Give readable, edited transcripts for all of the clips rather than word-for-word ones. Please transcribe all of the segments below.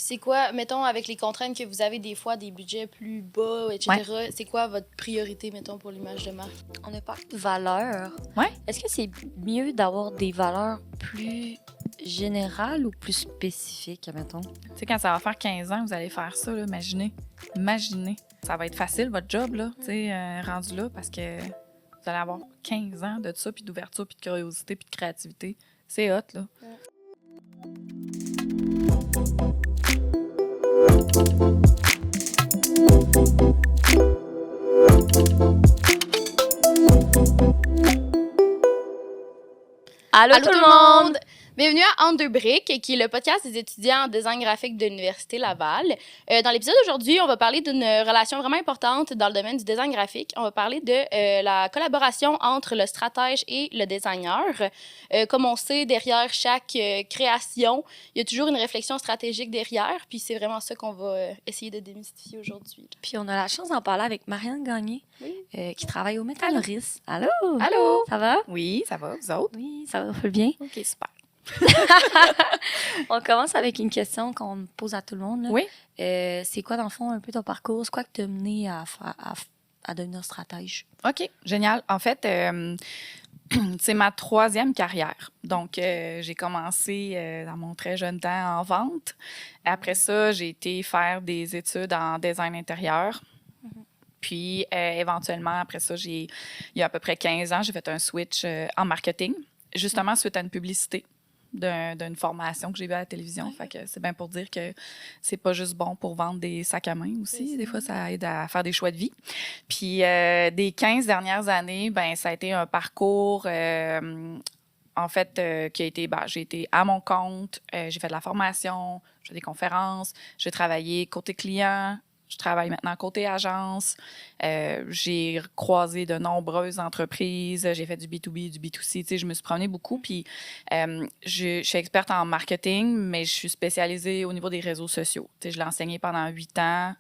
c'est quoi, mettons, avec les contraintes que vous avez des fois, des budgets plus bas, etc., c'est quoi votre priorité, mettons, pour l'image de marque? On a parlé de valeurs. Ouais. Est-ce que c'est mieux d'avoir des valeurs plus générales ou plus spécifiques, mettons? Tu sais, quand ça va faire 15 ans, vous allez faire ça, là, imaginez. Ça va être facile, votre job, là, tu sais, rendu là, parce que vous allez avoir 15 ans de ça, puis d'ouverture, puis de curiosité, puis de créativité. C'est hot, là. Allô tout le monde! Bienvenue à Entre deux briques, qui est le podcast des étudiants en design graphique de l'Université Laval. Dans l'épisode d'aujourd'hui, on va parler d'une relation vraiment importante dans le domaine du design graphique. On va parler de la collaboration entre le stratège et le designer. Comme on sait, derrière chaque création, il y a toujours une réflexion stratégique derrière, puis c'est vraiment ça qu'on va essayer de démystifier aujourd'hui. Puis on a la chance d'en parler avec Marianne Gagné, qui travaille au Métalloris. Allô? Allô? Ça va? Oui, ça va, vous autres? Oui, ça va bien. OK, super. On commence avec une question qu'on pose à tout le monde. Là. Oui. C'est quoi, dans le fond, un peu ton parcours? C'est quoi qui t'a mené à devenir stratège? OK, génial. En fait, c'est ma 3e carrière. Donc, j'ai commencé dans mon très jeune temps en vente. Après ça, j'ai été faire des études en design intérieur. Puis, éventuellement, après ça, il y a à peu près 15 ans, j'ai fait un switch en marketing, justement suite à une publicité d'une formation que j'ai vue à la télévision. Fait que c'est bien pour dire que c'est pas juste bon pour vendre des sacs à main aussi. Des fois, ça aide à faire des choix de vie. Puis, des 15 dernières années, ben ça a été un parcours... en fait, qui a été, j'ai été à mon compte, j'ai fait de la formation, j'ai fait des conférences, j'ai travaillé côté client, je travaille maintenant côté agence. J'ai croisé de nombreuses entreprises. J'ai fait du B2B, du B2C. Tu sais, je me suis promenée beaucoup. Puis, je suis experte en marketing, mais je suis spécialisée au niveau des réseaux sociaux. Tu sais, je l'ai enseigné pendant 8 ans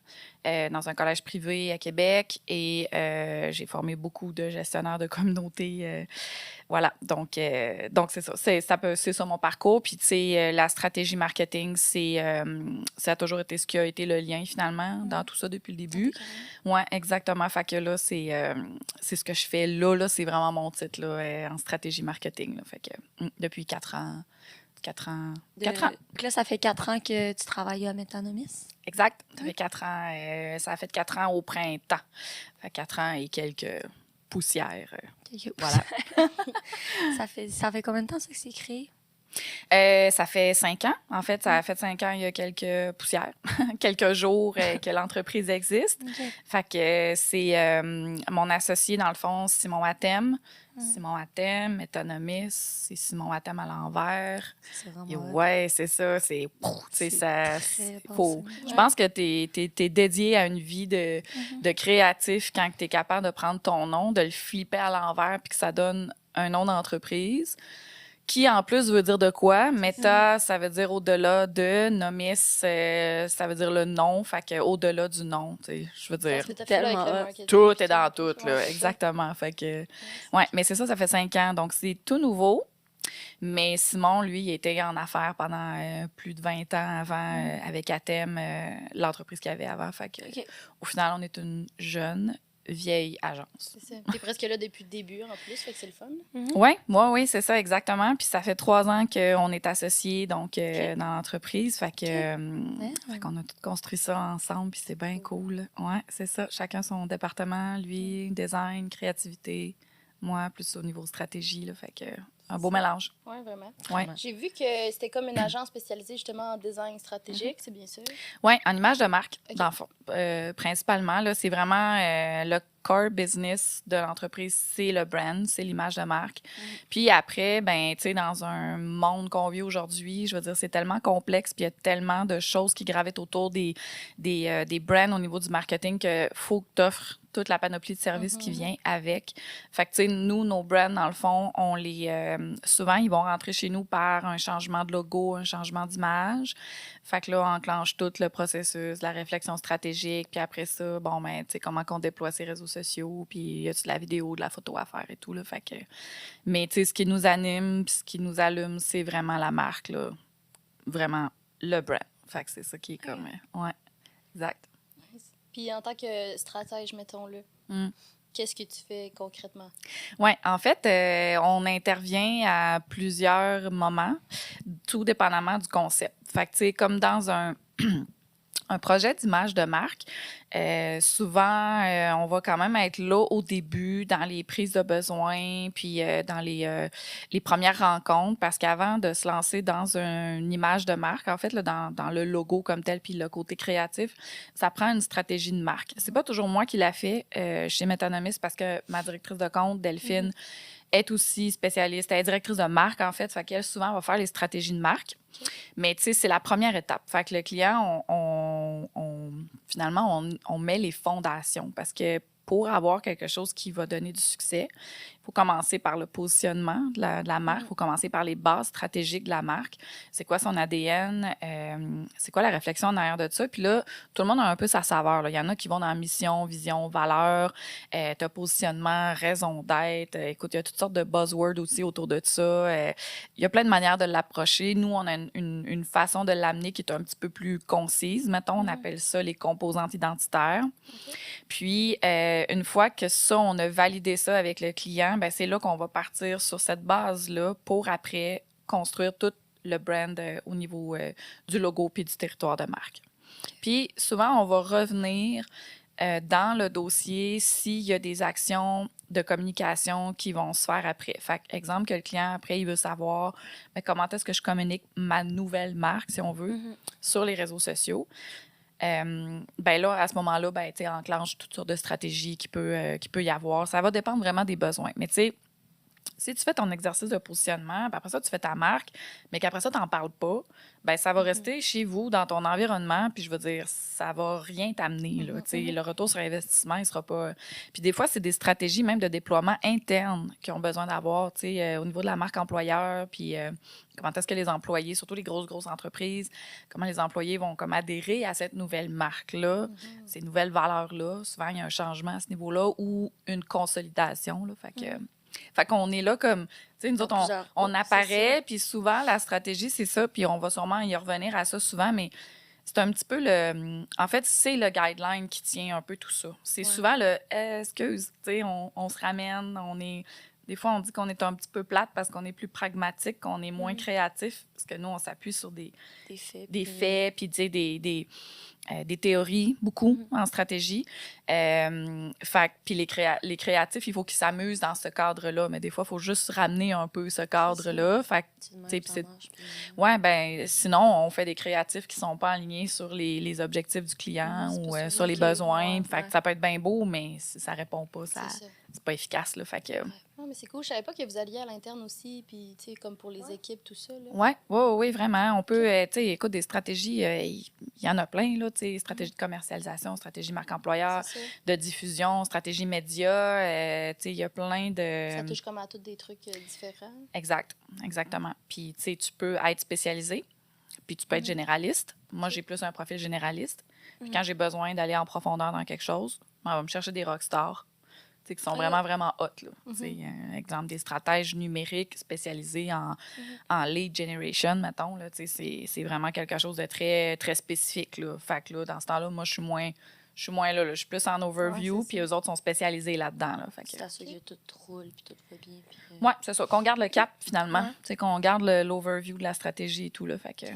dans un collège privé à Québec et j'ai formé beaucoup de gestionnaires de communautés. Voilà, donc c'est ça. C'est ça mon parcours. Puis, tu sais, la stratégie marketing, ça a toujours été ce qui a été le lien, finalement, dans tout ça depuis le début. Oui, exactement. Fait que là, c'est ce que je fais là, c'est vraiment mon titre là, en stratégie marketing. Là. Fait que depuis 4 ans. 4 ans. Puis là, ça fait 4 ans que tu travailles à Métanomis? Exact. Ça fait 4 ans. Ça a fait 4 ans au printemps. Ça fait 4 ans et quelques poussières. Voilà. Ça fait combien de temps ça que c'est créé? Ça fait 5 ans. En fait, ça a fait 5 ans, il y a quelques poussières, quelques jours que l'entreprise existe. Okay. Fait que c'est mon associé, dans le fond, Simon Hatem. Simon Hatem, Métanomis, c'est Simon Hatem à l'envers. C'est vraiment ouais, c'est ça. C'est ça. Faut. Je pense que t'es dédié à une vie de créatif quand tu es capable de prendre ton nom, de le flipper à l'envers puis que ça donne un nom d'entreprise. Qui, en plus, veut dire de quoi? Méta, ça veut dire au-delà de. Nomis, ça veut dire le nom. Fait que au-delà du nom, tu sais, je veux dire. Tout est dans tout, là. Exactement. Fait que, ouais, mais c'est ça, ça fait 5 ans. Donc, c'est tout nouveau. Mais Simon, lui, il était en affaires pendant plus de 20 ans avant, avec Atem, l'entreprise qu'il avait avant. Fait que, au final, on est une jeune, vieille agence. C'est ça. T'es presque là depuis le début, en plus, fait que c'est le fun. Oui, c'est ça, exactement. Puis ça fait 3 ans qu'on est associés, donc, dans l'entreprise. Fait que, qu'on a tout construit ça ensemble, puis c'est bien cool. Ouais, c'est ça. Chacun son département, lui, design, créativité. Moi, plus au niveau stratégie, là. Fait que, un beau mélange. Oui, vraiment. Ouais. J'ai vu que c'était comme une agence spécialisée justement en design stratégique, c'est bien sûr? Oui, en image de marque, dans le fond. Principalement, là, c'est vraiment le core business de l'entreprise, c'est le brand, c'est l'image de marque. Puis après, ben, tu sais, dans un monde qu'on vit aujourd'hui, je veux dire, c'est tellement complexe, puis il y a tellement de choses qui gravitent autour des brands au niveau du marketing qu'il faut que tu offres toute la panoplie de services qui vient avec. Fait que, tu sais, nous, nos brands, dans le fond, on les... souvent, ils vont rentrer chez nous par un changement de logo, un changement d'image. Fait que là, on enclenche tout le processus, la réflexion stratégique, puis après ça, bon, ben, tu sais, comment qu'on déploie ses réseaux sociaux, puis y a-tu de la vidéo, de la photo à faire et tout, là. Fait que... Mais, tu sais, ce qui nous anime, puis ce qui nous allume, c'est vraiment la marque, là. Vraiment le brand. Fait que c'est ça qui est comme... ouais, exact. Puis en tant que stratège, mettons-le, Mm. qu'est-ce que tu fais concrètement? Oui, en fait, on intervient à plusieurs moments, tout dépendamment du concept. Fait que, tu sais, comme dans un projet d'image de marque, souvent, on va quand même être là au début, dans les prises de besoin, puis dans les premières rencontres, parce qu'avant de se lancer dans une image de marque, en fait, là, dans le logo comme tel, puis le côté créatif, ça prend une stratégie de marque. C'est pas toujours moi qui la fais chez Metanomis, parce que ma directrice de compte, Delphine, est aussi spécialiste. Elle est directrice de marque, en fait, fait qu'elle, souvent, va faire les stratégies de marque. Mais, tu sais, c'est la première étape. Fait que le client, finalement, on met les fondations parce que pour avoir quelque chose qui va donner du succès, il faut commencer par le positionnement de la marque, il faut commencer par les bases stratégiques de la marque. C'est quoi son ADN? C'est quoi la réflexion en arrière de ça? Puis là, tout le monde a un peu sa saveur, là. Il y en a qui vont dans mission, vision, valeur, t'as positionnement, raison d'être. Écoute, il y a toutes sortes de buzzwords aussi autour de ça. Il y a plein de manières de l'approcher. Nous, on a une façon de l'amener qui est un petit peu plus concise. Mettons, on appelle ça les composantes identitaires. Puis, une fois que ça, on a validé ça avec le client, ben c'est là qu'on va partir sur cette base-là pour après construire tout le brand au niveau du logo puis du territoire de marque. Puis, souvent, on va revenir dans le dossier s'il y a des actions de communication qui vont se faire après. Fait que, exemple, que le client, après, il veut savoir ben, comment est-ce que je communique ma nouvelle marque, si on veut, sur les réseaux sociaux. Ben là, à ce moment-là, ben, tu sais, enclenche toutes sortes de stratégies qui peut y avoir. Ça va dépendre vraiment des besoins. Mais tu sais, si tu fais ton exercice de positionnement, puis après ça, tu fais ta marque, mais qu'après ça, tu n'en parles pas, ben ça va rester chez vous, dans ton environnement, puis je veux dire, ça va rien t'amener, là. Tu sais, le retour sur investissement, il sera pas... Puis des fois, c'est des stratégies même de déploiement interne qui ont besoin d'avoir, tu sais, au niveau de la marque employeur, puis comment est-ce que les employés, surtout les grosses entreprises, comment les employés vont comme adhérer à cette nouvelle marque-là, ces nouvelles valeurs-là. Souvent, il y a un changement à ce niveau-là ou une consolidation, là. Fait qu'on est là comme, tu sais, nous autres, on apparaît, puis souvent, la stratégie, c'est ça, puis on va sûrement y revenir à ça souvent, mais c'est un petit peu en fait, c'est le guideline qui tient un peu tout ça. C'est souvent le excuse, tu sais, on se ramène, des fois, on dit qu'on est un petit peu plate parce qu'on est plus pragmatique, qu'on est moins créatif, parce que nous, on s'appuie sur des faits, puis tu sais, des théories, beaucoup, en stratégie. Puis les créatifs, il faut qu'ils s'amusent dans ce cadre-là, mais des fois, il faut juste ramener un peu ce cadre-là. Ouais, ben sinon, on fait des créatifs qui sont pas alignés sur les objectifs du client ou sur les besoins. Fait que ça peut être bien beau, mais ça répond pas, c'est pas efficace, là. Fait que... Non, mais c'est cool. Je savais pas que vous alliez à l'interne aussi, puis, tu sais, comme pour les équipes, tout ça, là. Oui, vraiment. On peut, tu sais, écoute, des stratégies, il y en a plein, là, tu sais, stratégie de commercialisation, stratégie marque employeur, de diffusion, stratégie média, tu sais, il y a plein de... Ça touche comme à tous des trucs différents. Exactement. Puis, tu sais, tu peux être spécialisé, puis tu peux être généraliste. Moi, j'ai plus un profil généraliste. Puis quand j'ai besoin d'aller en profondeur dans quelque chose, on va me chercher des rockstars. Qui sont vraiment, vraiment hot. Exemple, des stratèges numériques spécialisés en lead generation, mettons. Là, c'est vraiment quelque chose de très, très spécifique. Là. Fait que là, dans ce temps-là, moi, je suis moins là. Je suis plus en overview, puis eux autres sont spécialisés là-dedans. Là. C'est à ça que tout roule, puis tout va bien. Oui, c'est ça. Qu'on garde le cap, finalement. Qu'on garde l'overview de la stratégie et tout. Là. Fait que,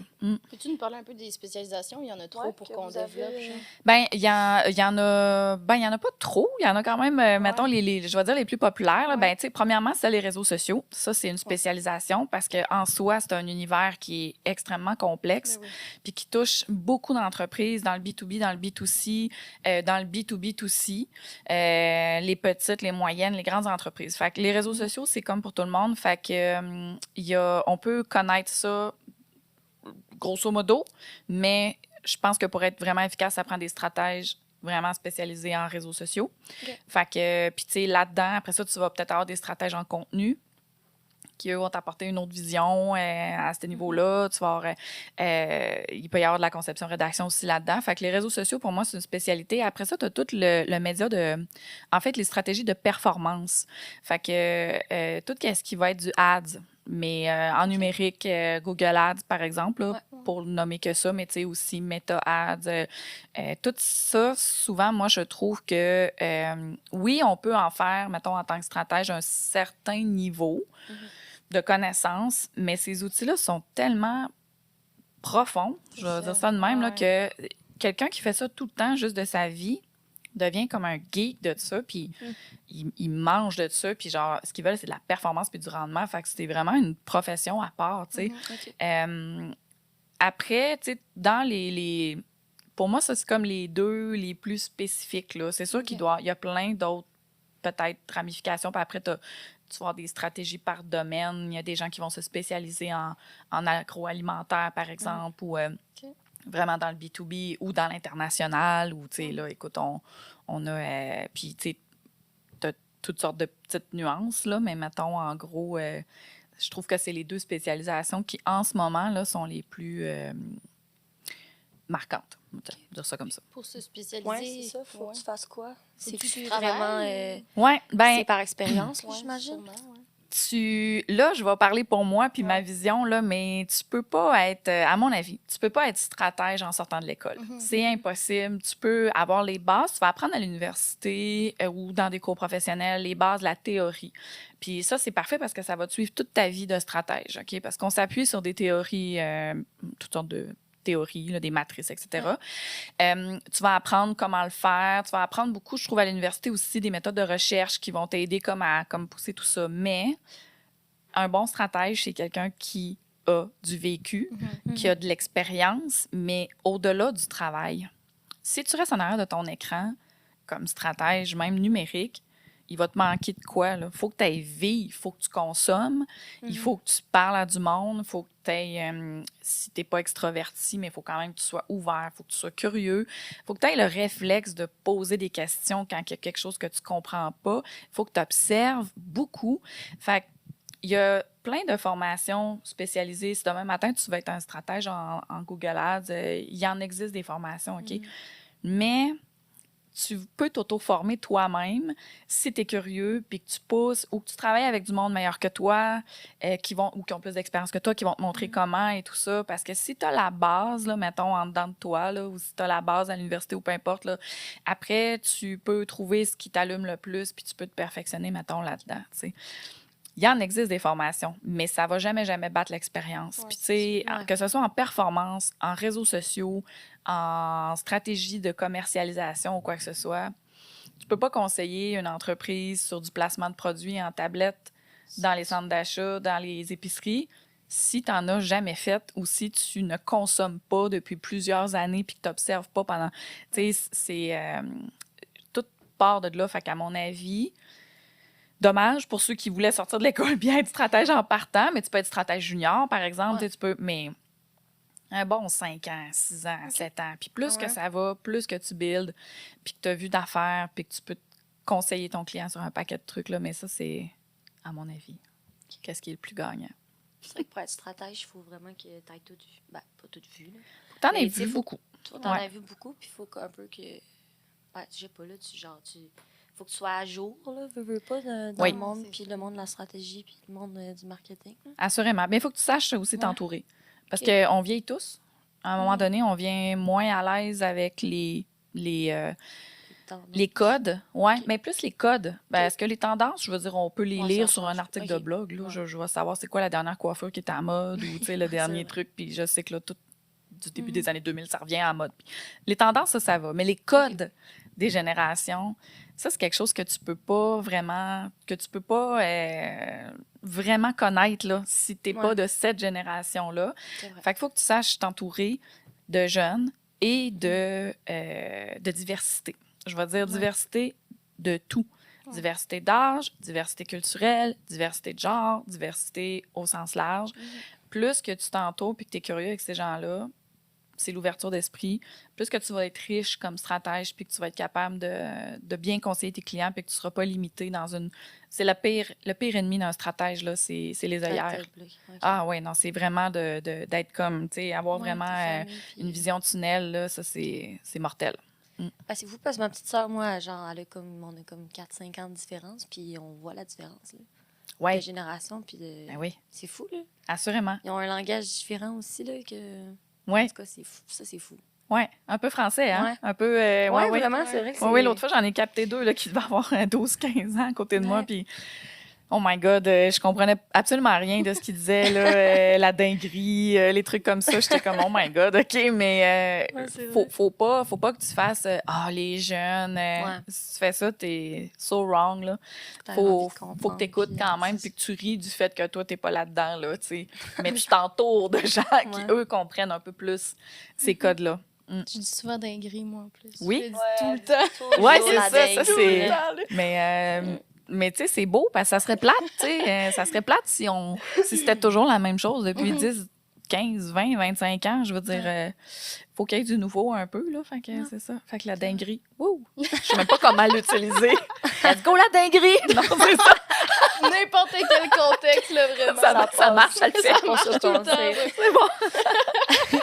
Peux-tu nous parler un peu des spécialisations? Il y en a trop pour qu'on développe. Ben, il y en a pas trop. Il y en a quand même, mettons, je vais dire les plus populaires. Là. Ben, tu sais, premièrement, c'est les réseaux sociaux. Ça, c'est une spécialisation parce qu'en soi, c'est un univers qui est extrêmement complexe puis qui touche beaucoup d'entreprises dans le B2B, dans le B2C, dans le B2B2C, les petites, les moyennes, les grandes entreprises. Fait que les réseaux sociaux, c'est comme pour tout le monde. Fait que on peut connaître ça grosso modo, mais je pense que pour être vraiment efficace, ça prend des stratèges vraiment spécialisés en réseaux sociaux. Fait que, puis tu sais, là-dedans, après ça, tu vas peut-être avoir des stratèges en contenu qui, eux, vont t'apporter une autre vision à ce niveau-là. Tu vas avoir, il peut y avoir de la conception-rédaction aussi là-dedans. Fait que les réseaux sociaux, pour moi, c'est une spécialité. Après ça, tu as tout le média en fait, les stratégies de performance. Fait que tout ce qui va être du ads, Mais en numérique, Google Ads, par exemple, là, Ouais. pour le nommer que ça, mais tu sais aussi Meta Ads, tout ça, souvent, moi, je trouve que oui, on peut en faire, mettons, en tant que stratège, un certain niveau de connaissances, mais ces outils-là sont tellement profonds, je vais dire ça de même, là, que quelqu'un qui fait ça tout le temps, juste de sa vie, devient comme un geek de ça, puis il mange de ça, puis genre, ce qu'ils veulent, c'est de la performance puis du rendement. Fait que c'est vraiment une profession à part, tu sais. Après, tu sais, dans pour moi, ça, c'est comme les deux les plus spécifiques, là. C'est sûr il y a plein d'autres, peut-être, ramifications, puis après, tu vas avoir des stratégies par domaine. Il y a des gens qui vont se spécialiser en agroalimentaire, par exemple, ou vraiment dans le B2B ou dans l'international, ou, tu sais, là, écoute, on a... puis, tu sais, t'as toutes sortes de petites nuances, là, mais mettons, en gros, je trouve que c'est les deux spécialisations qui, en ce moment, là, sont les plus marquantes. On va dire ça comme ça. Pour se spécialiser. Oui, c'est ça. Faut que tu fasses quoi? C'est-tu travailles? vraiment... Ouais, ben, c'est par expérience, là, j'imagine? Sûrement, ouais. Là, je vais parler pour moi puis ma vision, là, mais tu peux pas être, à mon avis, tu peux pas être stratège en sortant de l'école. C'est impossible. Tu peux avoir les bases. Tu vas apprendre à l'université ou dans des cours professionnels les bases de la théorie. Puis ça, c'est parfait parce que ça va te suivre toute ta vie de stratège, OK? Parce qu'on s'appuie sur des théories, toutes sortes de théories, là, des matrices, etc. Tu vas apprendre comment le faire. Tu vas apprendre beaucoup, je trouve, à l'université aussi, des méthodes de recherche qui vont t'aider à pousser tout ça. Mais un bon stratège, c'est quelqu'un qui a du vécu, qui a de l'expérience, mais au-delà du travail. Si tu restes en arrière de ton écran, comme stratège, même numérique, il va te manquer de quoi, là? Il faut que tu aies vie, il faut que tu consommes, il faut que tu parles à du monde, il faut que tu aies, si tu n'es pas extraverti, mais il faut quand même que tu sois ouvert, il faut que tu sois curieux, il faut que tu aies le réflexe de poser des questions quand il y a quelque chose que tu ne comprends pas, il faut que tu observes beaucoup. Fait il y a plein de formations spécialisées. Si demain matin, tu vas être un stratège en Google Ads, il y en existe des formations, OK? Mais tu peux t'auto-former toi-même si tu es curieux, puis que tu pousses ou que tu travailles avec du monde meilleur que toi, qui ont plus d'expérience que toi, qui vont te montrer comment et tout ça. Parce que si tu as la base, là, mettons, en dedans de toi, là, ou si tu as la base à l'université ou peu importe, là, après, tu peux trouver ce qui t'allume le plus, puis tu peux te perfectionner, mettons, là-dedans, tu sais. Il y en existe des formations, mais ça va jamais battre l'expérience. Puis, tu sais, que ce soit en performance, en réseaux sociaux, en stratégie de commercialisation ou quoi que ce soit, tu peux pas conseiller une entreprise sur du placement de produits en tablette dans les centres d'achat, dans les épiceries, si tu n'en as jamais fait ou si tu ne consommes pas depuis plusieurs années puis que tu n'observes pas pendant... Tu sais, c'est... tout part de là. Fait qu'à mon avis... Dommage pour ceux qui voulaient sortir de l'école bien être stratège en partant, mais tu peux être stratège junior, par exemple. Tu peux, mais un bon 5 ans, 6 ans, 7 ans. Puis plus que ça va, plus que tu builds, puis que tu as vu d'affaires, puis que tu peux conseiller ton client sur un paquet de trucs. Là, mais ça, c'est, à mon avis, qu'est-ce qui est le plus gagnant. C'est vrai que pour être stratège, il faut vraiment que tu aies tout vu. Ben, pas tout vu, là. T'en as vu beaucoup. Toi, t'en as vu beaucoup, puis il faut un peu que... Ben, je sais pas, là, faut que tu sois à jour, là, veux pas, dans le monde, puis le monde de la stratégie, puis le monde du marketing. Là. Assurément. Mais il faut que tu saches aussi t'entourer. Parce qu'on vieillit tous. À un moment donné, on vient moins à l'aise avec les codes. Oui, mais plus les codes. Ben, est-ce que les tendances, je veux dire, on peut les lire sur un article de blog. Là, je vais savoir c'est quoi la dernière coiffure qui est à mode ou le dernier truc. Puis je sais que là, tout du début des années 2000, ça revient à mode. Puis les tendances, ça va. Mais les codes des générations, ça, c'est quelque chose que tu peux pas vraiment connaître là, si tu n'es pas de cette génération-là. Fait qu'il faut que tu saches t'entourer de jeunes et de diversité. Je vais dire diversité de tout. Diversité d'âge, diversité culturelle, diversité de genre, diversité au sens large. Plus que tu t'entoures et que tu es curieux avec ces gens-là, c'est l'ouverture d'esprit. Plus que tu vas être riche comme stratège puis que tu vas être capable de bien conseiller tes clients puis que tu ne seras pas limité dans une... C'est le pire ennemi d'un stratège, là, c'est les œillères. Ah oui, non, c'est vraiment d'être comme, tu sais, avoir vraiment une vision de tunnel, là, ça, c'est mortel. C'est vous, parce que ma petite sœur, moi, genre, on a comme 4-5 ans de différence, puis on voit la différence, là. Ouais. de génération. Puis Ben oui, c'est fou, là. assurément. Ils ont un langage différent aussi, là, que... En Oui, tout cas, c'est fou. Ça, c'est fou. ouais. Un peu français, hein? Ouais. Un peu... Ouais, ouais. vraiment, c'est vrai que c'est... Oui, l'autre fois, j'en ai capté 2 là, qui devaient avoir 12-15 ans à côté de moi, Ouais. puis oh my God, je comprenais absolument rien de ce qu'ils disaient, là, la dinguerie, les trucs comme ça. J'étais comme, oh my God, OK, mais Ouais, c'est faut pas que tu fasses, les jeunes, Ouais. si tu fais ça, t'es so wrong, là. T'as Faut envie de que comprendre, t'écoutes puis, quand même, c'est puis que tu ris du fait que toi, t'es pas là-dedans, là, tu sais. Mais tu t'entoures de gens qui, Ouais. eux, comprennent un peu plus ces codes-là. Je dis souvent dinguerie, moi, en plus. Oui. Je le dis tout le temps. Ouais, toujours c'est la ça, dingue. c'est... Mais tu sais, c'est beau parce que ça serait plate, tu sais. Ça serait plate si c'était toujours la même chose depuis 10, 15, 20, 25 ans. Je veux dire, faut qu'il y ait du nouveau un peu, là. Fait que c'est ça. Fait que la dinguerie, wouh! Je sais même pas comment l'utiliser. Let's go, la dinguerie! Non, c'est ça. N'importe quel contexte, là, vraiment. Ça marche, ça le fait. Pour ça, tout le qu'on temps, sait. ouais. C'est bon.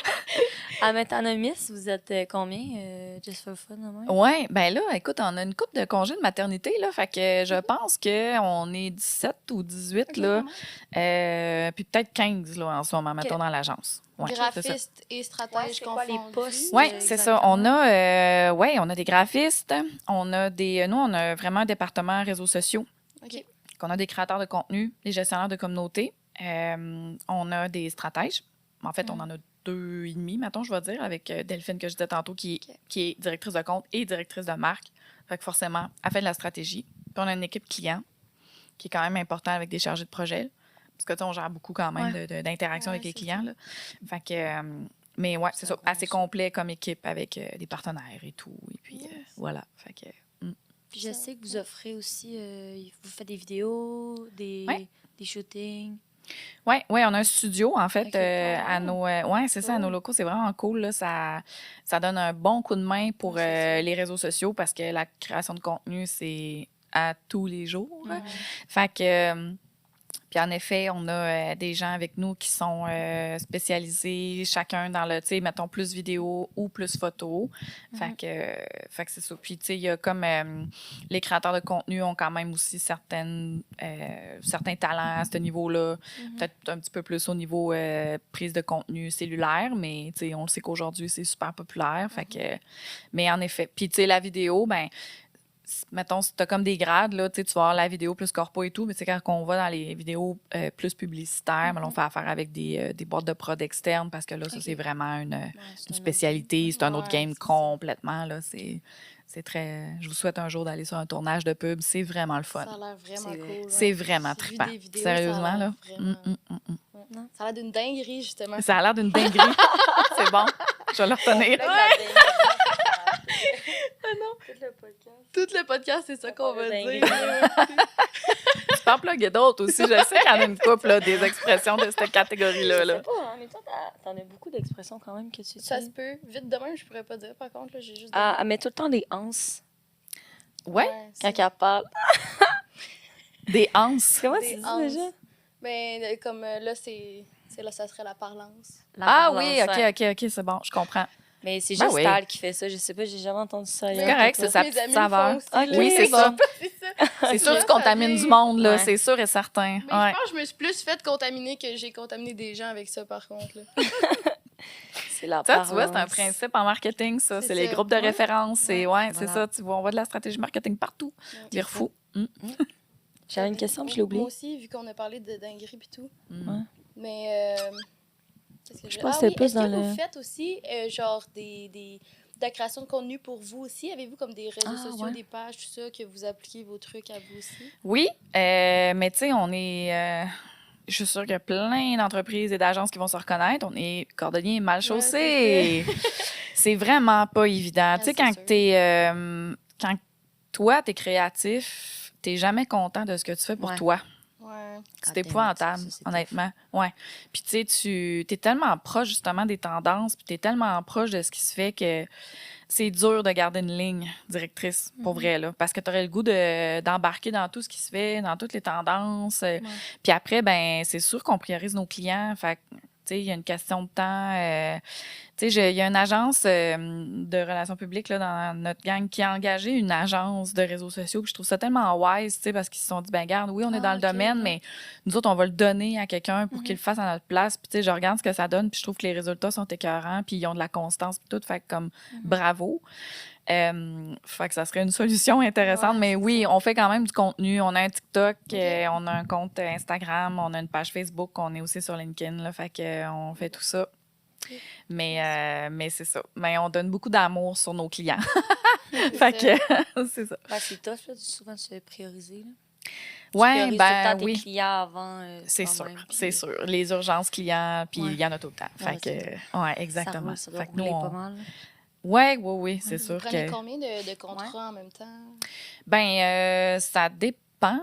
À Métanomis, vous êtes combien, just for fun, au moins? Ouais, ben là, écoute, on a une couple de congés de maternité, là. Fait que je pense qu'on est 17 ou 18, là. Puis peut-être 15, là, en ce moment, mettons, dans l'agence. Ouais, c'est ça. Graphiste et stratège c'est quoi les confondus. postes? Oui, c'est ça. On a des graphistes, on a vraiment un département réseaux sociaux. OK. On a des créateurs de contenu, des gestionnaires de communauté. On a des stratèges. En fait, on en a 2 et demi, mettons, je vais dire, avec Delphine, que je disais tantôt, qui est directrice de compte et directrice de marque. Fait que forcément, elle fait de la stratégie. Puis on a une équipe client, qui est quand même importante avec des chargés de projet. Parce que, tu sais, on gère beaucoup quand même d'interaction avec les clients. Là. Fait que... mais ouais, c'est ça, assez complet comme équipe avec des partenaires et tout. Et puis, voilà. Fait que... Puis je sais que vous offrez aussi, vous faites des vidéos, des shootings. Oui, on a un studio, en fait, Ok. à nos... c'est ça, à nos locaux. C'est vraiment cool, là. Ça donne un bon coup de main pour les réseaux sociaux parce que la création de contenu, c'est à tous les jours. Fait que... puis en effet, on a des gens avec nous qui sont spécialisés, chacun dans le, tu sais, mettons, plus vidéo ou plus photo. Fait que c'est ça. Puis, tu sais, il y a comme les créateurs de contenu ont quand même aussi certains talents à ce niveau-là. Peut-être un petit peu plus au niveau prise de contenu cellulaire, mais, tu sais, on le sait qu'aujourd'hui, c'est super populaire. Fait que, mais en effet. Puis, tu sais, la vidéo, ben mettons, si tu as comme des grades, là, tu vas avoir la vidéo plus corpo et tout, mais quand on va dans les vidéos plus publicitaires, on fait affaire avec des boîtes de prod externes parce que là, ça, c'est vraiment une spécialité. C'est un autre game complètement. Là, c'est très... Je vous souhaite un jour d'aller sur un tournage de pub. C'est vraiment le fun. Ça a l'air vraiment cool. C'est vraiment trippant. Sérieusement, là. Ça a l'air d'une dinguerie, justement. Ça a l'air d'une dinguerie. C'est bon. Je vais le retenir. Tout le podcast, c'est ça qu'on va dire. Tu peux en plugger d'autres aussi. Je sais qu'il y en a une couple, là, des expressions de cette catégorie-là. Je Là. sais pas, hein, mais toi, t'en as beaucoup d'expressions quand même que tu utilises. Ça se peut. Vite de même, je pourrais pas dire, par contre. Là, j'ai juste... Elle met tout le temps des ans Ouais, quand elle parle. des anses. Comment Des tu dis anses. déjà? Ben, comme là, là, ça serait la parlance. La oui, parlance, ouais. OK, c'est bon, je comprends. Mais c'est Ben juste oui. Tal qui fait ça. Je sais pas, j'ai jamais entendu ça. C'est correct, c'est sa Mes petite amis saveur. le font aussi, Oui, là. c'est ça. C'est ça. C'est sûr que tu Ça contamines vient- du monde, là, Ouais. c'est sûr et certain. Mais Ouais. je pense que je me suis plus fait contaminer que j'ai contaminé des gens avec ça, par contre. Là. C'est la Ça, parlance. tu vois, c'est un principe en marketing, ça. C'est C'est les ça. groupes de Ouais. référence. C'est Voilà. ça. Tu vois, on voit de la stratégie marketing partout. Dire fou. J'avais une question, puis je l'ai oubliée. Moi aussi, vu qu'on a parlé de dinguerie et tout. Ouais. Mais. Qu'est-ce que Je pense que c'était plus est-ce que dans vous le- faites aussi, genre, de la création de contenu pour vous aussi? Avez-vous comme des réseaux sociaux, ouais. des pages, tout ça, que vous appliquez vos trucs à vous aussi? Oui, mais tu sais, on est. Je suis sûre qu'il y a plein d'entreprises et d'agences qui vont se reconnaître. On est cordonnier mal chaussé. C'est vraiment pas évident. Tu sais, c'est quand sûr. quand toi, t'es créatif, t'es jamais content de ce que tu fais pour Ouais. toi. Ouais. C'est épouvantable, honnêtement. Ouais. Puis tu sais, tu es tellement proche justement des tendances, puis tu es tellement proche de ce qui se fait que c'est dur de garder une ligne directrice, pour vrai, là. Parce que tu aurais le goût d'embarquer dans tout ce qui se fait, dans toutes les tendances. Puis après, ben c'est sûr qu'on priorise nos clients. Fait que, tu sais, il y a une question de temps. Tu sais, il y a une agence de relations publiques là, dans notre gang qui a engagé une agence de réseaux sociaux. Puis je trouve ça tellement wise, tu sais, parce qu'ils se sont dit, ben regarde, oui, on est dans le domaine, mais nous autres, on va le donner à quelqu'un pour qu'il le fasse à notre place. Puis tu sais, je regarde ce que ça donne, puis je trouve que les résultats sont écœurants, puis ils ont de la constance, puis tout. Fait que comme, bravo. Fait que ça serait une solution intéressante. Mais oui, on fait quand même du contenu. On a un TikTok, on a un compte Instagram, on a une page Facebook, on est aussi sur LinkedIn. Là, fait que on fait tout ça. Mais c'est ça. Mais on donne beaucoup d'amour sur nos clients. Fait que c'est ça. Ben, c'est tough, là, souvent, de se prioriser. Là. Ouais, tout ben le temps tes oui. clients avant. C'est quand sûr, même, puis c'est sûr. Les urgences clients, puis il Ouais. y en a tout le temps. Fait Ouais, que, ouais, exactement. Ça doit Fait que nous, rouler pas mal. là. oui, c'est Vous sûr prenez que. combien de contrats en même temps? Ben, ça dépend.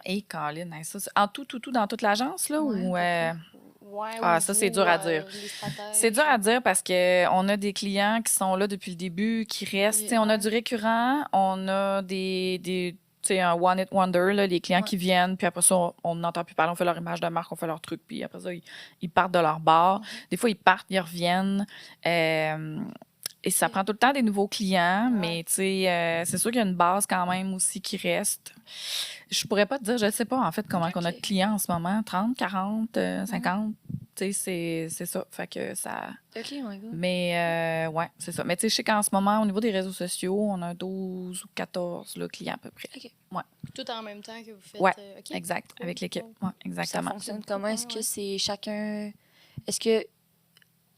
Et Colin, hein, ça, en tout, dans toute l'agence, là, ou. Ouais, Ah, ou ça, vous, c'est dur à dire. les stratèges. C'est dur à dire parce qu'on a des clients qui sont là depuis le début, qui restent. Tu sais, on a du récurrent, on a des tu sais, un one hit wonder, là, les clients qui viennent, puis après ça, on n'entend plus parler, on fait leur image de marque, on fait leur truc, puis après ça, ils partent de leur bar. Des fois, ils partent, ils reviennent. Et ça prend tout le temps des nouveaux clients, mais tu sais, c'est sûr qu'il y a une base quand même aussi qui reste. Je pourrais pas te dire, je ne sais pas en fait comment on a de clients en ce moment, 30, 40, 50. Tu sais, c'est ça. Fait que ça. OK, my God. Mais ouais, c'est ça. Mais tu sais, je sais qu'en ce moment, au niveau des réseaux sociaux, on a 12 ou 14 là, clients à peu près. OK. Ouais, Tout en même temps que vous faites. Ouais, OK. exact. Cool, Avec l'équipe. cool. Ouais, Ça exactement. fonctionne comment? Est-ce que c'est chacun. Est-ce qu'il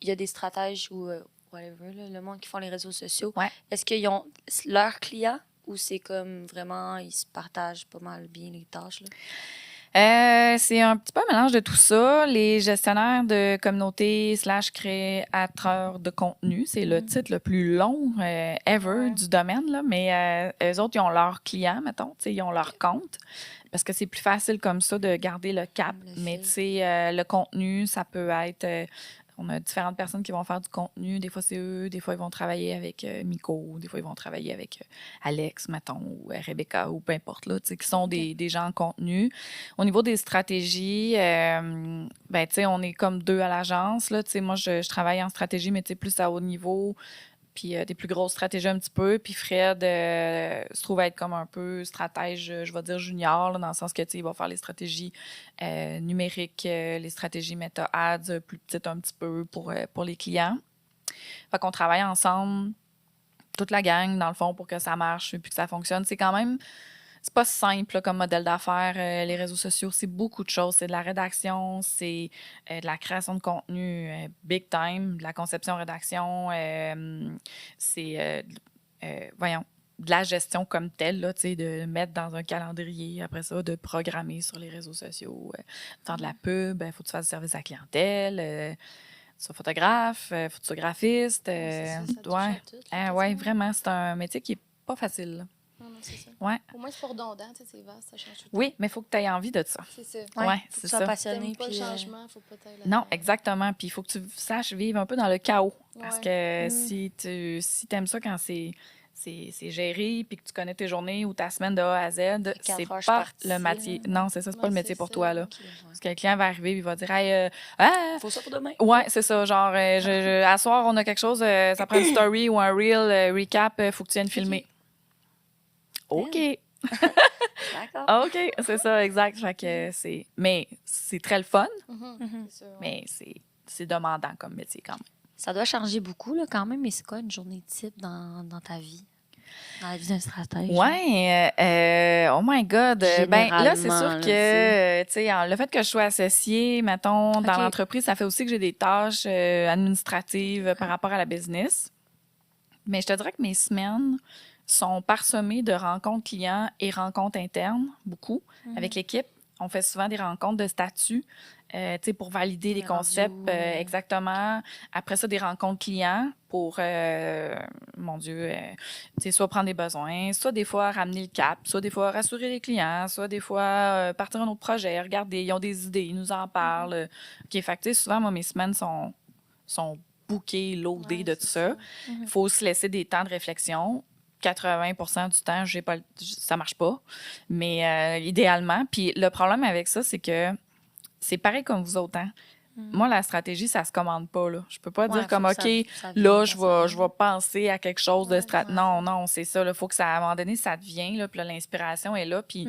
y a des stratèges ou whatever, là, le monde qui font les réseaux sociaux? Ouais. Est-ce qu'ils ont leurs clients ou c'est comme vraiment, ils se partagent pas mal bien les tâches? Là? C'est un petit peu un mélange de tout ça. Les gestionnaires de communauté / créateurs de contenu, c'est le titre le plus long ever du domaine, là. Mais eux autres, ils ont leurs clients, mettons, tu sais, ils ont leur compte. Parce que c'est plus facile comme ça de garder le cap. Le Mais fil. tu sais, le contenu, ça peut être... on a différentes personnes qui vont faire du contenu. Des fois, c'est eux. Des fois, ils vont travailler avec Miko. Des fois, ils vont travailler avec Alex, mettons, ou Rebecca, ou peu importe, là, tu sais, qui sont des gens en contenu. Au niveau des stratégies, ben, tu sais, on est comme 2 à l'agence, là. Tu sais, moi, je travaille en stratégie, mais tu sais, plus à haut niveau. Puis des plus grosses stratégies un petit peu. Puis Fred se trouve être comme un peu stratège, je vais dire junior, là, dans le sens que, tu sais, il va faire les stratégies numériques, les stratégies meta-ads plus petites un petit peu pour les clients. Fait qu'on travaille ensemble, toute la gang, dans le fond, pour que ça marche puis que ça fonctionne. C'est quand même... C'est pas simple là, comme modèle d'affaires, les réseaux sociaux. C'est beaucoup de choses. C'est de la rédaction, c'est de la création de contenu big time, de la conception-rédaction, c'est, voyons, de la gestion comme telle, là, de mettre dans un calendrier, après ça, de programmer sur les réseaux sociaux, faire de la pub, il faut que tu fasses du service à la clientèle, tu sois photographe, photographiste. Ça touche Ouais, à tout, là, ouais, quasiment. vraiment, c'est un métier qui est pas facile, là. Non, c'est ça. Ouais. Au moins, c'est pas redondant, tu sais, c'est vaste, ça change tout le temps. Oui, mais il faut que tu aies envie de ça. C'est ça. Ouais, faut c'est que tu sois ça. passionné. T'aimes pas le Puis, changement, faut pas t'aller Non, exactement. Puis il faut que tu saches vivre un peu dans le chaos. Parce Ouais. que si tu aimes ça quand c'est géré, puis que tu connais tes journées ou ta semaine de A à Z, c'est 4 heures, je pas suis partie, le métier. Non, c'est ça, c'est pas le métier pour ça. toi, là. OK, ouais. Parce que le client va arriver, il va dire hey, ah, Faut ça pour demain. ouais, c'est ça. Genre, à soir, on a quelque chose, ça prend une story ou un reel recap, faut que tu viennes filmer. OK. D'accord. OK, c'est ça, exact. Fait que mais c'est très le fun, C'est sûr, ouais. mais c'est demandant comme métier quand même. Ça doit changer beaucoup là, quand même, mais c'est quoi une journée type dans ta vie? Dans la vie d'un stratège? Ouais, oh my God. Ben là, c'est sûr Généralement, que, tu sais, le fait que je sois associée, mettons, dans OK. l'entreprise, ça fait aussi que j'ai des tâches administratives par rapport à la business. Mais je te dirais que mes semaines sont parsemées de rencontres clients et rencontres internes, beaucoup, avec l'équipe. On fait souvent des rencontres de statut, tu sais, pour valider les Des concepts, rendus, exactement. Après ça, des rencontres clients pour, mon Dieu, tu sais, soit prendre des besoins, soit des fois ramener le cap, soit des fois rassurer les clients, soit des fois partir un autre projet, regarder, ils ont des idées, ils nous en parlent. OK, fait que, tu sais, souvent, moi, mes semaines sont bookées, loadées Ouais, de tout c'est ça. Il faut se laisser des temps de réflexion. 80% du temps, ça marche pas. Mais idéalement, puis le problème avec ça, c'est que c'est pareil comme vous autres. Hein? Moi, la stratégie, ça se commande pas, là. Je peux pas dire Ouais, comme, faut OK, que ça vienne là, naturellement. je vais penser à quelque chose de Ouais. Non, non, c'est ça, là. Faut que ça, à un moment donné, ça te vient, là, puis là, l'inspiration est là, puis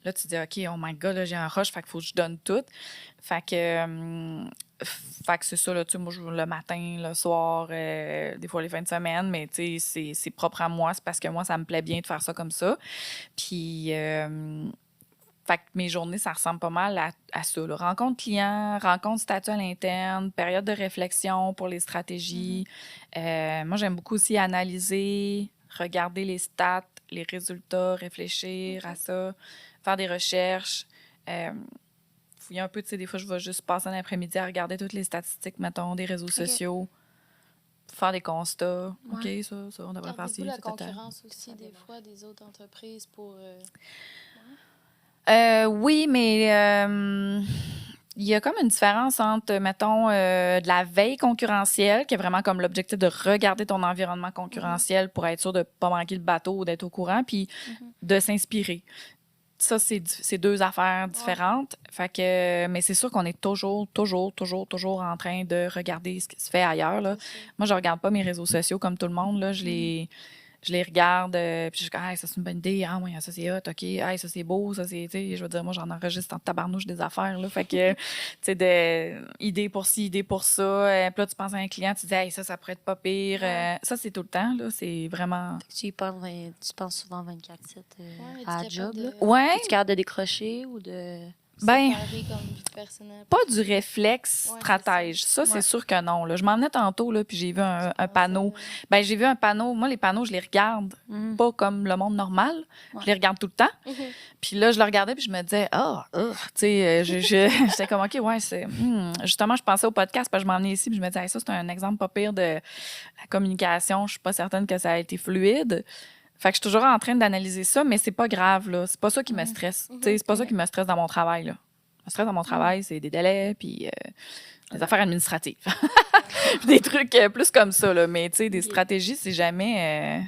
là, tu dis, OK, oh my God, là, j'ai un rush, fait qu'il faut que je donne tout. Fait que c'est ça, là, tu sais, moi, le matin, le soir, des fois les fins de semaine, mais tu sais, c'est propre à moi, c'est parce que moi, ça me plaît bien de faire ça comme ça. Puis, fait que mes journées, ça ressemble pas mal à ça, là. Rencontre client, rencontre statut à l'interne, période de réflexion pour les stratégies. Moi, j'aime beaucoup aussi analyser, regarder les stats, les résultats, réfléchir à ça, faire des recherches. Fouiller un peu, tu sais, des fois, je vais juste passer un après-midi à regarder toutes les statistiques, mettons, des réseaux sociaux, faire des constats. Ouais. OK, ça, on devrait faire ci, la ça, tata. concurrence aussi, des fois, des autres entreprises pour... Oui, mais il y a comme une différence entre, mettons, de la veille concurrentielle, qui est vraiment comme l'objectif de regarder ton environnement concurrentiel pour être sûr de ne pas manquer le bateau ou d'être au courant, puis de s'inspirer. Ça, c'est deux affaires différentes. Fait que, mais c'est sûr qu'on est toujours en train de regarder ce qui se fait ailleurs, là. Moi, je regarde pas mes réseaux sociaux comme tout le monde, là. Je les regarde, puis je dis, ah, ça c'est une bonne idée, ah, ouais, ça c'est hot, OK, ah, ça c'est beau, ça c'est, tu sais, je veux dire, moi, j'en enregistre en tabarnouche des affaires, là. Fait que, tu sais, idée pour ci, idée pour ça. Puis là, tu penses à un client, tu dis, hey, ça pourrait être pas pire. Ça, c'est tout le temps, là. C'est vraiment. Tu penses souvent 24/7 à la job, là. Ouais. Es-tu capable de décrocher ou de. Ben, comme vie personnelle. pas du réflexe Ouais, stratège. Ça, c'est Ouais. sûr que non. Là. Je m'en venais tantôt, là, puis j'ai vu un panneau. Ben, j'ai vu un panneau. Moi, les panneaux, je les regarde pas comme le monde normal. Ouais. Je les regarde tout le temps. Puis là, je le regardais, puis je me disais, tu sais, j'étais comme, OK, ouais, c'est. Justement, je pensais au podcast, parce que je m'en venais ici, puis je me disais, hey, ça, c'est un exemple pas pire de la communication. Je suis pas certaine que ça a été fluide. Fait que je suis toujours en train d'analyser ça, mais c'est pas grave, là. C'est pas ça qui me stresse. Tu sais, c'est pas ça qui me stresse dans mon travail, là. Me stresse dans mon travail, c'est des délais, puis des affaires administratives. Des trucs plus comme ça, là. Mais, tu sais, des stratégies, c'est jamais...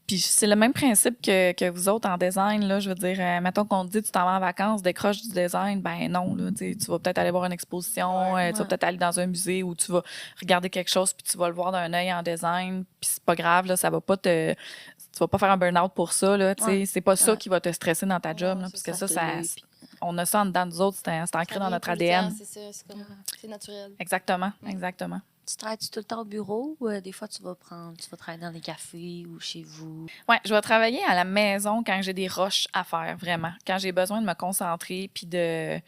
Puis c'est le même principe que vous autres en design, là. Je veux dire, mettons qu'on te dit tu t'en vas en vacances, décroche du design, ben non, là. Tu vas peut-être aller voir une exposition, tu vas peut-être aller dans un musée où tu vas regarder quelque chose, puis tu vas le voir d'un œil en design, puis c'est pas grave, là, ça va pas te... Tu vas pas faire un burn-out pour ça, là. Tu sais, c'est pas ça qui va te stresser dans ta job, là, parce que ça on a ça en dedans de nous autres, c'est ancré dans notre ADN. C'est ça, c'est naturel. Exactement. Tu travailles-tu tout le temps au bureau ou des fois tu vas travailler dans des cafés ou chez vous? Oui, je vais travailler à la maison quand j'ai des rushs à faire, vraiment. Quand j'ai besoin de me concentrer puis de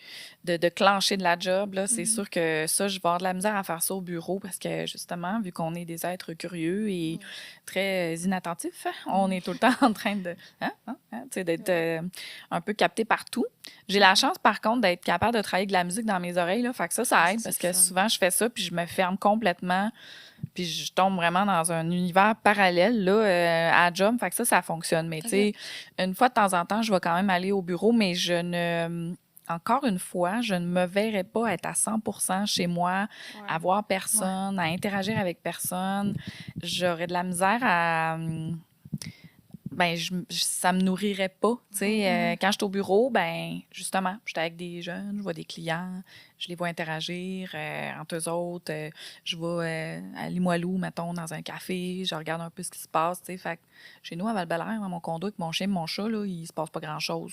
clencher de la job, là, c'est sûr que ça, je vais avoir de la misère à faire ça au bureau parce que, justement, vu qu'on est des êtres curieux et très inattentifs, on est tout le temps en train de... d'être un peu capté partout. J'ai la chance, par contre, d'être capable de travailler de la musique dans mes oreilles, là, fait que ça aide parce que souvent, je fais ça puis je me ferme complètement puis je tombe vraiment dans un univers parallèle là, à job. Fait que ça fonctionne. Mais tu sais, une fois de temps en temps, je vais quand même aller au bureau, mais encore une fois, je ne me verrais pas être à 100% chez moi, à voir personne, à interagir avec personne. J'aurais de la misère à... Ben, ça me nourrirait pas. Tu sais, quand je suis au bureau, ben justement, je suis avec des jeunes, je vois des clients, je les vois interagir entre eux autres. Je vais à Limoilou, mettons, dans un café, je regarde un peu ce qui se passe. Tu sais, fait que chez nous, à Val-Bélair, dans mon condo, avec mon chien et mon chat, là, il se passe pas grand-chose.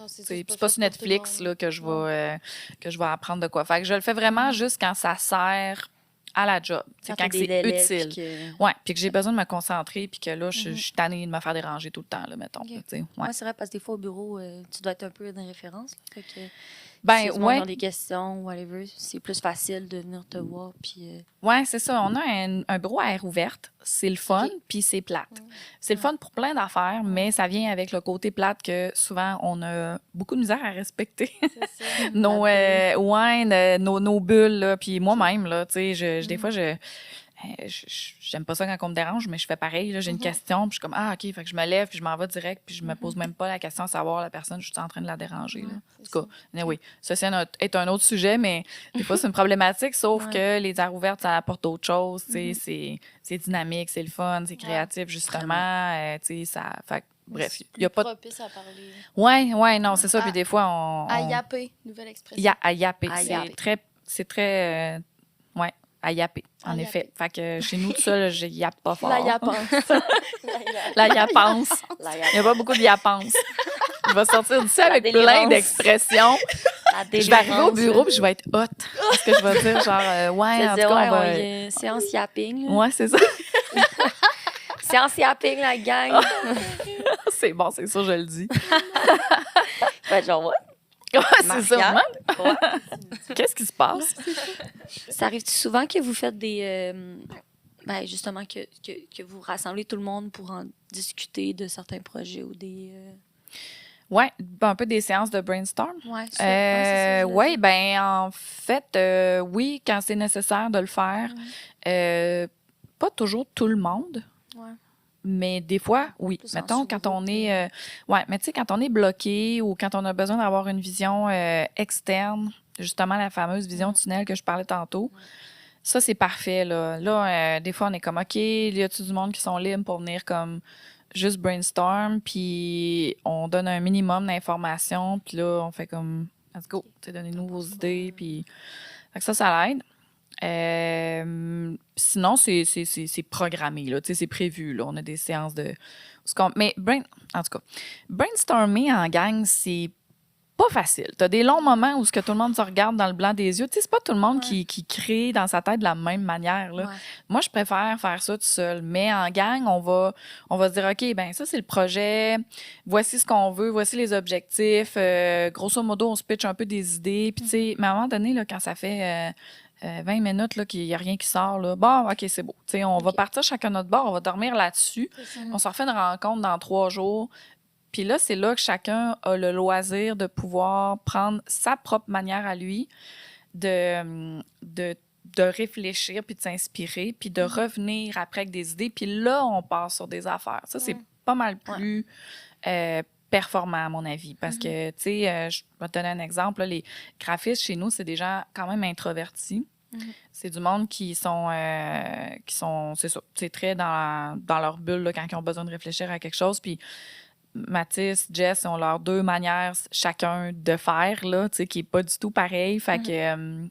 C'est pas sur Netflix là, que je vais apprendre de quoi. Fait que je le fais vraiment juste quand ça sert à la job. C'est quand c'est utile. Oui, puis que j'ai besoin de me concentrer, puis que là, je suis tannée de me faire déranger tout le temps, là, mettons. Okay. Là, c'est vrai, parce que des fois, au bureau, tu dois être un peu une référence. Là, fait que ben, si ont des questions, whatever, c'est plus facile de venir te voir. Puis, oui, c'est ça. On a un bureau à air ouverte. C'est le fun, puis c'est plate. C'est le fun pour plein d'affaires, mais ça vient avec le côté plate que souvent, on a beaucoup de misère à respecter. C'est ça. nos bulles, là. Puis moi-même, là, tu sais, des fois, j'aime pas ça quand on me dérange, mais je fais pareil. J'ai une question, puis je suis comme, ah, OK, fait que je me lève, puis je m'en vais direct, puis je me pose même pas la question à savoir la personne, je suis en train de la déranger. Là. En tout cas, oui, ça, c'est un autre sujet, mais des fois, c'est une problématique, sauf que les aires ouvertes, ça apporte d'autres choses. C'est dynamique, c'est le fun, c'est créatif, justement. Tu sais, ça. Fait bref, il y a pas propice à parler. Ouais, non, c'est ça. Puis des fois, À yapper, nouvelle expression. À yapper. C'est c'est très... ouais, à yapper, en effet. Fait que chez nous, tout ça, je yappe pas fort. La yapance. La yapance. Il n'y a pas beaucoup de yapance. Je vais sortir d'ici avec plein d'expressions. Je vais arriver au bureau puis je vais être hot. Parce que je vais dire genre, ouais, en tout cas, on va... séance yapping. Là. Ouais, c'est ça. Séance yapping, la gang. C'est bon, c'est ça, je le dis. Genre, ouais. Ouais, c'est ça. Ouais. Qu'est-ce qui se passe? Ça arrive souvent que vous faites des... justement, que vous rassemblez tout le monde pour en discuter de certains projets ou des... Oui, un peu des séances de brainstorm. Oui, oui, ben en fait, oui, quand c'est nécessaire de le faire. Pas toujours tout le monde. Ouais. Mais des fois, oui. Plus Mettons, quand on est... ouais, mais tu sais, quand on est bloqué ou quand on a besoin d'avoir une vision externe, justement la fameuse vision tunnel que je parlais tantôt, ça, c'est parfait, là. Là, des fois, on est comme, OK, y a-tu du monde qui sont libres pour venir comme juste brainstorm, puis on donne un minimum d'informations, puis là, on fait comme, let's go, donnez-nous vos idées, puis... Fait que ça l'aide. Sinon, c'est programmé, là, c'est prévu, là. On a des séances de... Mais, en tout cas, brainstormer en gang, c'est pas facile. Tu as des longs moments où ce que tout le monde se regarde dans le blanc des yeux. Tu sais, c'est pas tout le monde qui crée dans sa tête de la même manière, là. Moi, je préfère faire ça tout seul. Mais en gang, on va se dire, OK, ben ça, c'est le projet. Voici ce qu'on veut. Voici les objectifs. Grosso modo, on se pitch un peu des idées. Puis, tu sais, mais à un moment donné, là, quand ça fait... 20 minutes là, qu'il n'y a rien qui sort. Là. Bon, OK, c'est beau. T'sais, on va partir chacun notre bord, on va dormir là-dessus. On se refait une rencontre dans 3 jours. Puis là, c'est là que chacun a le loisir de pouvoir prendre sa propre manière à lui de réfléchir puis de s'inspirer puis de revenir après avec des idées. Puis là, on part sur des affaires. Ça, c'est pas mal plus... performant, à mon avis. Parce que, tu sais, je vais te donner un exemple. Là, les graphistes, chez nous, c'est des gens quand même introvertis. C'est du monde qui sont c'est ça, c'est très dans leur bulle là, quand ils ont besoin de réfléchir à quelque chose. Puis Mathis, Jess ont leurs 2 manières chacun de faire, là, tu sais, qui n'est pas du tout pareil. Fait que...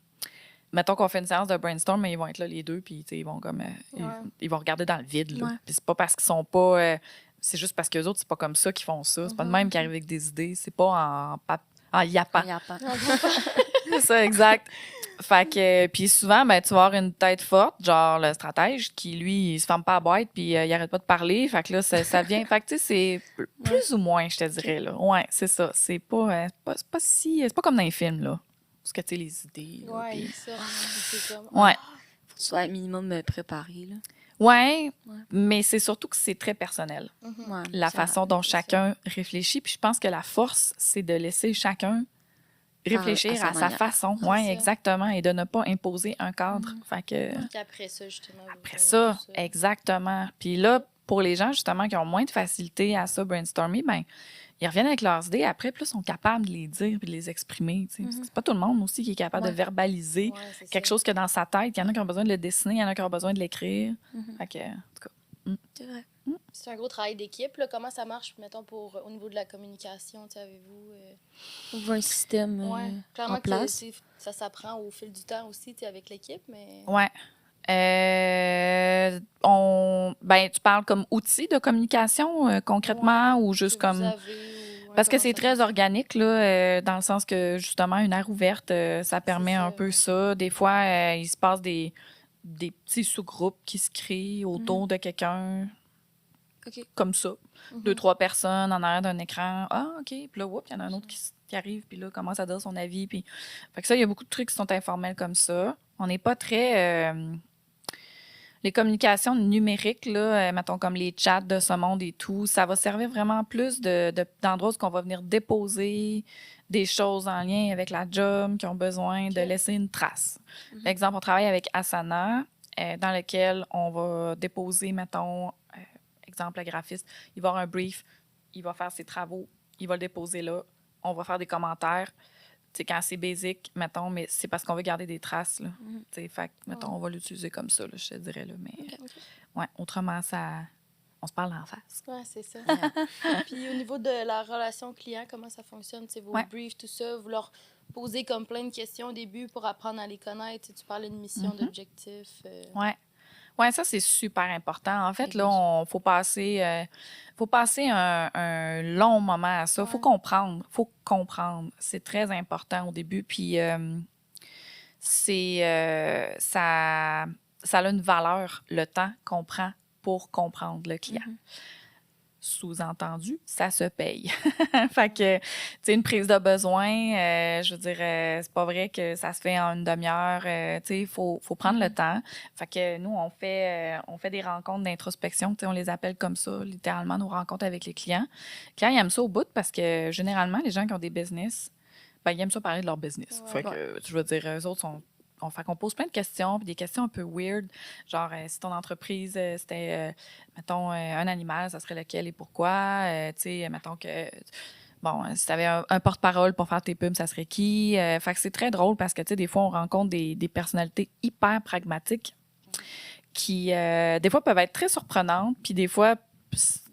mettons qu'on fait une séance de brainstorm, mais ils vont être là les deux, puis ils vont comme ils vont regarder dans le vide. Là. Puis c'est pas parce qu'ils sont pas... c'est juste parce qu'eux autres, c'est pas comme ça qu'ils font ça. C'est pas de même qui arrivent avec des idées. C'est pas en yappant. C'est ça, exact. Fait que... Puis souvent, ben, tu vas avoir une tête forte, genre le stratège, qui, lui, il se ferme pas à boîte, puis il arrête pas de parler. Fait que là, ça vient... Fait que, tu sais, c'est plus ou moins, je te dirais, là. Ouais, c'est ça. C'est pas si... C'est pas comme dans les films, là. Parce que, tu sais, les idées. Oui, ça. C'est comme... Ouais. Faut que tu sois un minimum préparé, là. Ouais, mais c'est surtout que c'est très personnel. Ouais, la façon dont chacun réfléchit. Puis je pense que la force, c'est de laisser chacun réfléchir à sa façon. Oui, exactement. Et de ne pas imposer un cadre. Fait que... Puis après ça, justement. Après ça, exactement. Puis là, pour les gens, justement, qui ont moins de facilité à ça, brainstormer, ben ils reviennent avec leurs idées. Après, plus ils sont capables de les dire et de les exprimer. C'est pas tout le monde aussi qui est capable de verbaliser quelque chose que dans sa tête. Il y en a qui ont besoin de le dessiner, il y en a qui ont besoin de l'écrire. Fait que, en tout cas. C'est vrai. C'est un gros travail d'équipe. Là. Comment ça marche, mettons, au niveau de la communication? Avez-vous un système clairement en place? Ça s'apprend au fil du temps aussi avec l'équipe, mais... Ouais. Tu parles comme outil de communication concrètement ou juste comme... Parce que c'est très organique, là, dans le sens que, justement, une aire ouverte, ça permet un peu ça. Des fois, il se passe des petits sous-groupes qui se créent autour de quelqu'un, comme ça. 2-3 personnes en arrière d'un écran. Ah, OK. Puis là, il y en a un autre qui arrive, puis là, commence à dire son avis. Puis... Fait que ça, il y a beaucoup de trucs qui sont informels comme ça. On n'est pas très... les communications numériques, là, mettons comme les chats de ce monde et tout, ça va servir vraiment plus d'endroits où on va venir déposer des choses en lien avec la job qui ont besoin de laisser une trace. Par exemple, on travaille avec Asana, dans lequel on va déposer, mettons, exemple, le graphiste, il va avoir un brief, il va faire ses travaux, il va le déposer là, on va faire des commentaires. T'sais, quand c'est basic, mettons, mais c'est parce qu'on veut garder des traces. Là. Fait que, mettons, on va l'utiliser comme ça, là, je te dirais. Là, mais ouais, autrement, on se parle en face. Oui, c'est ça. Puis au niveau de la relation client, comment ça fonctionne? Vos briefs, tout ça, vous leur poser comme plein de questions au début pour apprendre à les connaître. Tu parlais de mission, d'objectif. Ouais. Oui, ça, c'est super important. En fait, Et là, faut passer un long moment à ça. Il faut comprendre. C'est très important au début. Puis, ça a une valeur, le temps qu'on prend pour comprendre le client. Sous-entendu, ça se paye. Fait que, tu sais, une prise de besoin, je veux dire, c'est pas vrai que ça se fait en une demi-heure. Tu sais, il faut prendre le temps. Fait que nous, on fait des rencontres d'introspection. Tu sais, on les appelle comme ça, littéralement, nos rencontres avec les clients. Les clients, ils aiment ça au bout parce que, généralement, les gens qui ont des business, ben, ils aiment ça parler de leur business. Fait que, je veux dire, eux autres fait qu'on pose plein de questions, puis des questions un peu weird, genre si ton entreprise, c'était, mettons, un animal, ça serait lequel et pourquoi? Tu sais, mettons que, bon, si tu avais un porte-parole pour faire tes pubs, ça serait qui? Fait que c'est très drôle parce que, tu sais, des fois, on rencontre des personnalités hyper pragmatiques qui, des fois, peuvent être très surprenantes, puis des fois,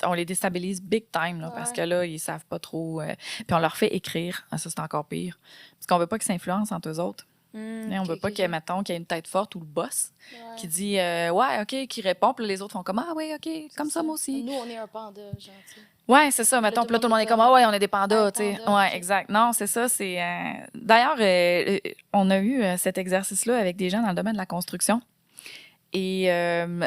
on les déstabilise big time, là, parce que là, ils savent pas trop. Puis on leur fait écrire. Ah, ça, c'est encore pire. Parce qu'on veut pas qu'ils s'influencent entre eux autres. On veut pas mettons, qu'il y ait une tête forte ou le boss qui dit ouais, OK, qui répond. Puis les autres font comme ah, oui, OK, comme ça, moi aussi. Nous, on est un panda, gentil. Ouais, c'est ça, mettons. Puis là, tout le monde est comme ah, ouais, on est des pandas, tu sais. Ouais, exact. Non, c'est ça. C'est. D'ailleurs, on a eu cet exercice-là avec des gens dans le domaine de la construction. Et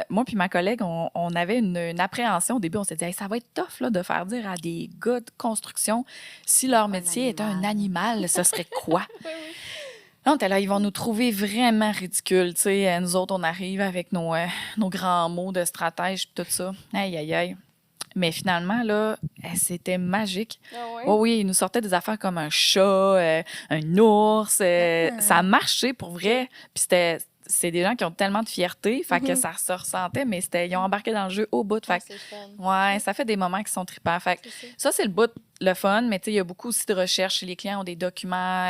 moi puis ma collègue, on avait une appréhension au début. On s'est dit, hey, ça va être tough là, de faire dire à des gars de construction si leur métier était un animal, ce serait quoi? Là, on était là, ils vont nous trouver vraiment ridicules. Tu sais, nous autres, on arrive avec nos grands mots de stratège et tout ça. Aïe, aïe, aïe. Mais finalement, là, c'était magique. Ah ouais? Oh oui, ils nous sortaient des affaires comme un chat, un ours. Ça a marché pour vrai. Puis c'est des gens qui ont tellement de fierté, fait que ça se ressentait, mais ils ont embarqué dans le jeu au bout. Fait c'est fun. Ouais, ça fait des moments qui sont trippants. Fait ça, c'est le bout, le fun, mais tu sais, il y a beaucoup aussi de recherches. Les clients ont des documents.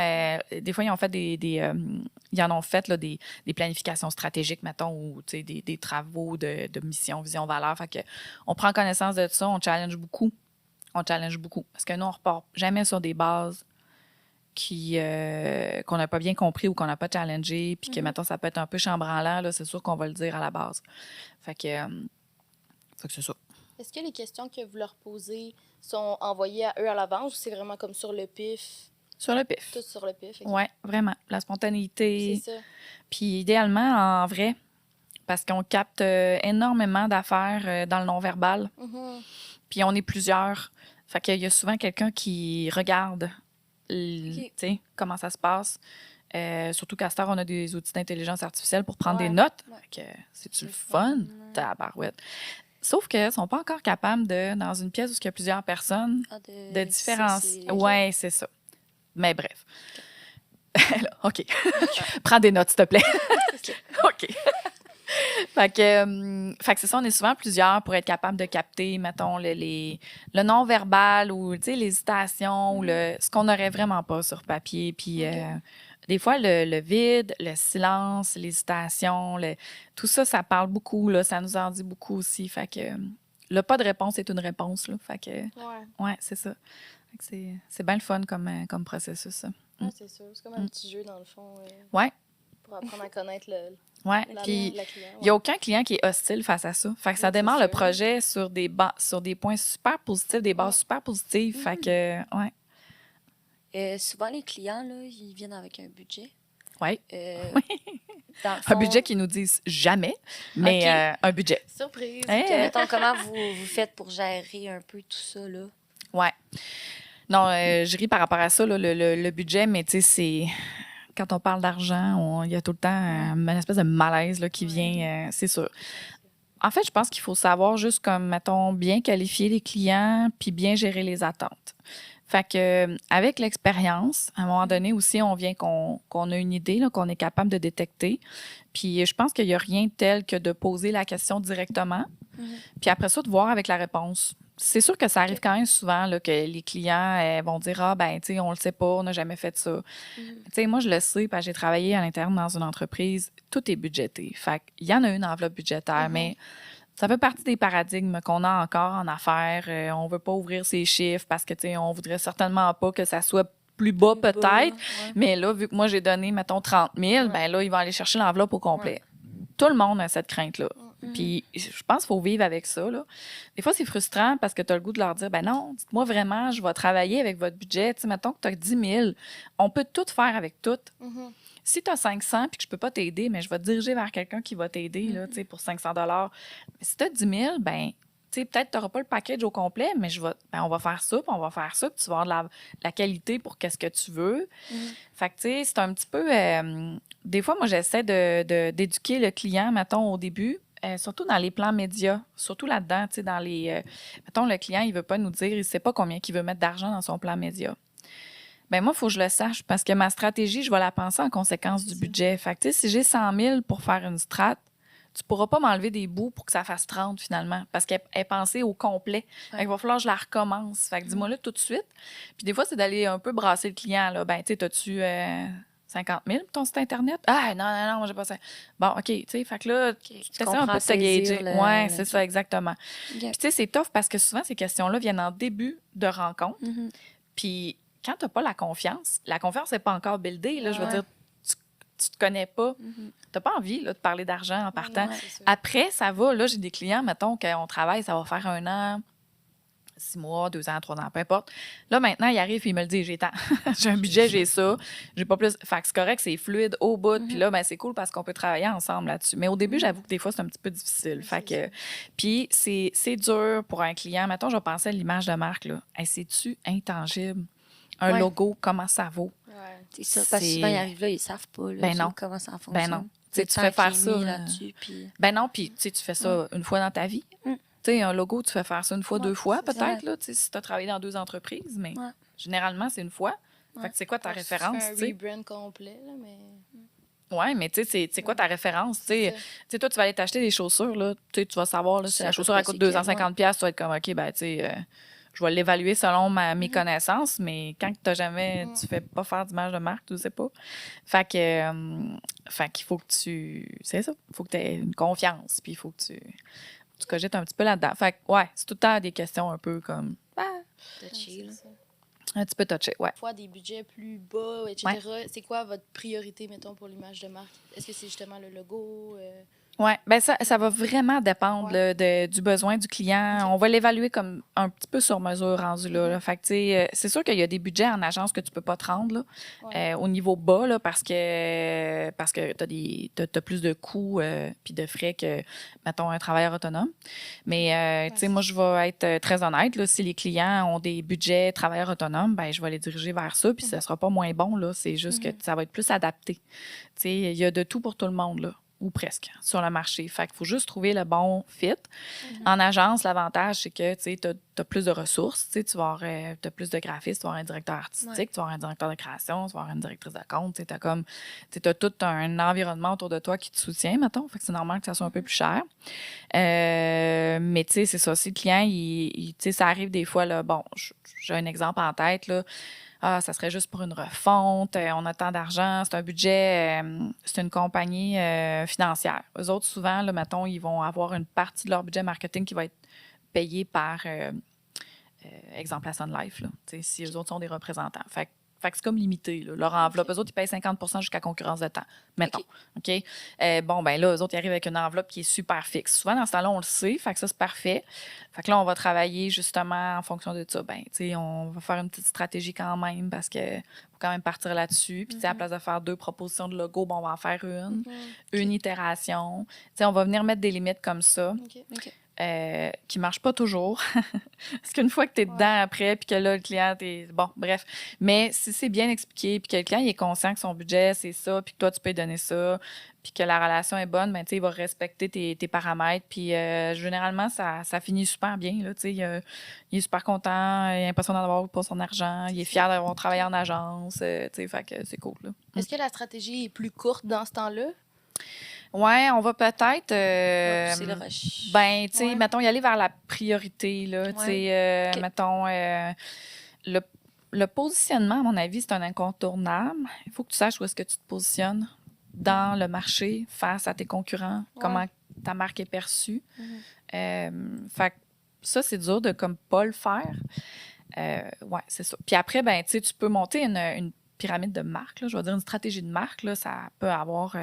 Des fois, ils ont fait ils en ont fait là, des planifications stratégiques, mettons, ou des travaux de mission, vision, valeur. Fait que on prend connaissance de ça, on challenge beaucoup. Parce que nous, on repart jamais sur des bases qu'on n'a pas bien compris ou qu'on n'a pas challengé, puis que, mettons, ça peut être un peu chambranlant, là, c'est sûr qu'on va le dire à la base. Fait que c'est ça. Est-ce que les questions que vous leur posez sont envoyées à eux à l'avance ou c'est vraiment comme sur le pif? Sur le pif. Tout sur le pif. Okay. Oui, vraiment. La spontanéité. C'est ça. Puis idéalement, en vrai, parce qu'on capte énormément d'affaires dans le non-verbal. Puis on est plusieurs. Fait qu'il y a souvent quelqu'un qui regarde comment ça se passe. Surtout qu'à cette heure, on a des outils d'intelligence artificielle pour prendre des notes. Fait que c'est-tu le fun? Tabarouette. Sauf qu'ils ne sont pas encore capables dans une pièce où il y a plusieurs personnes, de différence. Oui, c'est ça. Mais bref. OK. Prends des notes, s'il te plaît. OK. Fait que c'est ça, on est souvent plusieurs pour être capable de capter, mettons, le non-verbal ou, l'hésitation ou ce qu'on n'aurait vraiment pas sur papier. Puis des fois, le vide, le silence, l'hésitation, tout ça, ça parle beaucoup, là, ça nous en dit beaucoup aussi. Fait que le pas de réponse est une réponse, là. Fait que, ouais, c'est ça. Fait que c'est bien le fun comme processus, ça. C'est sûr. C'est comme un petit jeu, dans le fond. Ouais. Pour apprendre à connaître puis il n'y a aucun client qui est hostile face à ça. Fait que ça démarre le projet sur des points super positifs, des bases super positives. Fait que, souvent, les clients, là, ils viennent avec un budget. Oui. Un budget qu'ils nous disent jamais, mais un budget. Surprise. Mettons, comment vous faites pour gérer un peu tout ça, là? Oui. Non, je ris par rapport à ça, là, le budget, mais tu sais, c'est... Quand on parle d'argent, il y a tout le temps une espèce de malaise là, qui vient, c'est sûr. En fait, je pense qu'il faut savoir juste comme, mettons, bien qualifier les clients puis bien gérer les attentes. Fait que avec l'expérience, à un moment donné aussi, on vient qu'on a une idée, là, qu'on est capable de détecter. Puis je pense qu'il n'y a rien de tel que de poser la question directement, puis après ça, de voir avec la réponse. C'est sûr que ça arrive quand même souvent là, que les clients vont dire « Ah, ben, tu sais, on le sait pas, on n'a jamais fait ça. Tu sais, moi, je le sais, parce que j'ai travaillé à l'interne dans une entreprise, tout est budgété. Fait qu'il y en a une enveloppe budgétaire, mais ça fait partie des paradigmes qu'on a encore en affaires. On veut pas ouvrir ses chiffres parce que, tu sais, on voudrait certainement pas que ça soit plus bas peut-être. Ouais. Mais là, vu que moi, j'ai donné, mettons, 30 000, ben là, ils vont aller chercher l'enveloppe au complet. Tout le monde a cette crainte-là. Puis je pense qu'il faut vivre avec ça, là. Des fois, c'est frustrant parce que tu as le goût de leur dire, ben non, dites-moi vraiment, je vais travailler avec votre budget. Tu sais, mettons que tu as 10 000, on peut tout faire avec tout. Si tu as 500 puis que je peux pas t'aider, mais je vais te diriger vers quelqu'un qui va t'aider là, tu sais, pour 500 $. Si tu as 10 000, ben tu sais, peut-être tu n'auras pas le package au complet, mais on va faire ça, puis on va faire ça, puis tu vas avoir de la qualité pour qu'est-ce que tu veux. Fait que, tu sais, c'est un petit peu... des fois, moi, j'essaie d'éduquer le client, mettons, au début, surtout dans les plans médias, surtout là-dedans, tu sais, dans les... mettons, le client, il veut pas nous dire, il sait pas combien il veut mettre d'argent dans son plan média. Ben moi, il faut que je le sache parce que ma stratégie, je vais la penser en conséquence du budget. Fait que, tu sais, si j'ai 100 000 pour faire une strat, tu pourras pas m'enlever des bouts pour que ça fasse 30 finalement parce qu'elle est pensée au complet. Il va falloir que je la recommence. Fait que dis-moi là tout de suite. Puis des fois, c'est d'aller un peu brasser le client. Là. Ben, tu sais, t'as-tu 50 000 pour ton site Internet? Ah, non, moi, j'ai pas ça. Bon, OK, tu sais, fait que là, tu essaies un peu de te gager. Oui, c'est ça, exactement. Puis, tu sais, c'est tough parce que souvent, ces questions-là viennent en début de rencontre. Puis, quand tu n'as pas la confiance n'est pas encore buildée. Là, je veux dire, tu te connais pas. Tu n'as pas envie là, de parler d'argent en partant. Après, ça va. Là, j'ai des clients, mettons, qu'on travaille, ça va faire 1 an, 6 mois, 2 ans, 3 ans, peu importe. Là, maintenant, il arrive et il me le dit, j'ai un budget, j'ai ça. J'ai pas plus. Fait que c'est correct, c'est fluide au bout. Puis là, ben, c'est cool parce qu'on peut travailler ensemble là-dessus. Mais au début, j'avoue que des fois, c'est un petit peu difficile. Fait que, puis c'est dur pour un client. Mettons, je pensais à l'image de marque. Là. Hey, c'est-tu intangible? Un logo, comment ça vaut? C'est ça, parce que souvent, ils arrivent là, ils savent pas là, non. comment ça fonctionne. Ben non. Tu fais faire ça là-dessus. Puis... Ben non, puis tu fais ça une fois dans ta vie. Tu sais, un logo, tu fais faire ça une fois, 2 fois, peut-être, là, si tu as travaillé dans 2 entreprises, mais généralement, c'est une fois. Fait que c'est quoi ta référence? C'est un rebrand complet, là, mais... Oui, mais tu sais, c'est quoi ta référence? Tu sais, toi, tu vas aller t'acheter des chaussures, là. Tu vas savoir, là, si la chaussure, elle coûte 250$, tu vas être comme, OK, ben, tu sais... je vais l'évaluer selon mes connaissances, mais quand tu fais pas faire d'image de marque, tu sais pas. Fait qu'il faut que c'est ça. Il faut que tu aies une confiance, puis il faut que tu cogites un petit peu là-dedans. Fait que, ouais, c'est tout le temps des questions un peu comme... touché, là. Un petit peu touché, ouais. Fois des budgets plus bas, etc. C'est quoi votre priorité, mettons, pour l'image de marque? Est-ce que c'est justement le logo? Oui, bien ça va vraiment dépendre là, du besoin du client. On va l'évaluer comme un petit peu sur mesure rendu là. Fait que, tu sais, c'est sûr qu'il y a des budgets en agence que tu peux pas te rendre là, au niveau bas là, parce que t'as plus de coûts puis de frais que, mettons, un travailleur autonome. Mais, tu sais, moi, je vais être très honnête. Là, si les clients ont des budgets travailleurs autonomes, ben je vais les diriger vers ça puis ça sera pas moins bon. Là. C'est juste que ça va être plus adapté. Tu sais, il y a de tout pour tout le monde, là. Ou presque, sur le marché. Fait qu'il faut juste trouver le bon fit. En agence, l'avantage, c'est que tu as plus de ressources. Tu vas avoir t'as plus de graphistes, tu vas avoir un directeur artistique, tu vas avoir un directeur de création, tu vas avoir une directrice de compte. Tu as tout un environnement autour de toi qui te soutient, mettons. Fait que c'est normal que ça soit un peu plus cher. Mais tu sais, c'est ça. Si le client, ça arrive des fois, là, bon, j'ai un exemple en tête, là. Ah, ça serait juste pour une refonte, on a tant d'argent, c'est un budget, c'est une compagnie financière. Eux autres, souvent, là, mettons, ils vont avoir une partie de leur budget marketing qui va être payée par, exemple, la Sun Life, là, si eux autres sont des représentants. Fait que c'est comme limité, là, leur enveloppe. Eux autres, ils payent 50% jusqu'à concurrence de temps, mettons. OK? Bon, ben là, eux autres, ils arrivent avec une enveloppe qui est super fixe. Souvent, dans ce temps-là, on le sait, fait que ça, c'est parfait. Fait que là, on va travailler justement en fonction de ça. Ben, tu sais, on va faire une petite stratégie quand même parce que faut quand même partir là-dessus. Puis, tu sais, à la place de faire 2 propositions de logo, bon, on va en faire une itération. Tu sais, on va venir mettre des limites comme ça. Qui ne marchent pas toujours. Parce qu'une fois que tu es dedans après, puis que là, le client, bon, bref. Mais si c'est bien expliqué, puis que le client il est conscient que son budget, c'est ça, puis que toi, tu peux lui donner ça, puis que la relation est bonne, ben, tu sais, il va respecter tes paramètres. Puis généralement, ça finit super bien. Là, tu sais, il est super content, il a l'impression d'en avoir pour son argent, il est fier d'avoir travaillé en agence. Tu sais, fait que c'est cool. Là. Est-ce que la stratégie est plus courte dans ce temps-là? Oui, on va peut-être. C'est le rush. Ben, tu sais, mettons, y aller vers la priorité, là. Tu sais, mettons, le positionnement, à mon avis, c'est un incontournable. Il faut que tu saches où est-ce que tu te positionnes dans le marché face à tes concurrents, comment ta marque est perçue. Fait que ça, c'est dur de comme pas le faire. Ouais, c'est ça. Puis après, ben, tu sais, tu peux monter une pyramide de marque, là, je vais dire une stratégie de marque, là, ça peut avoir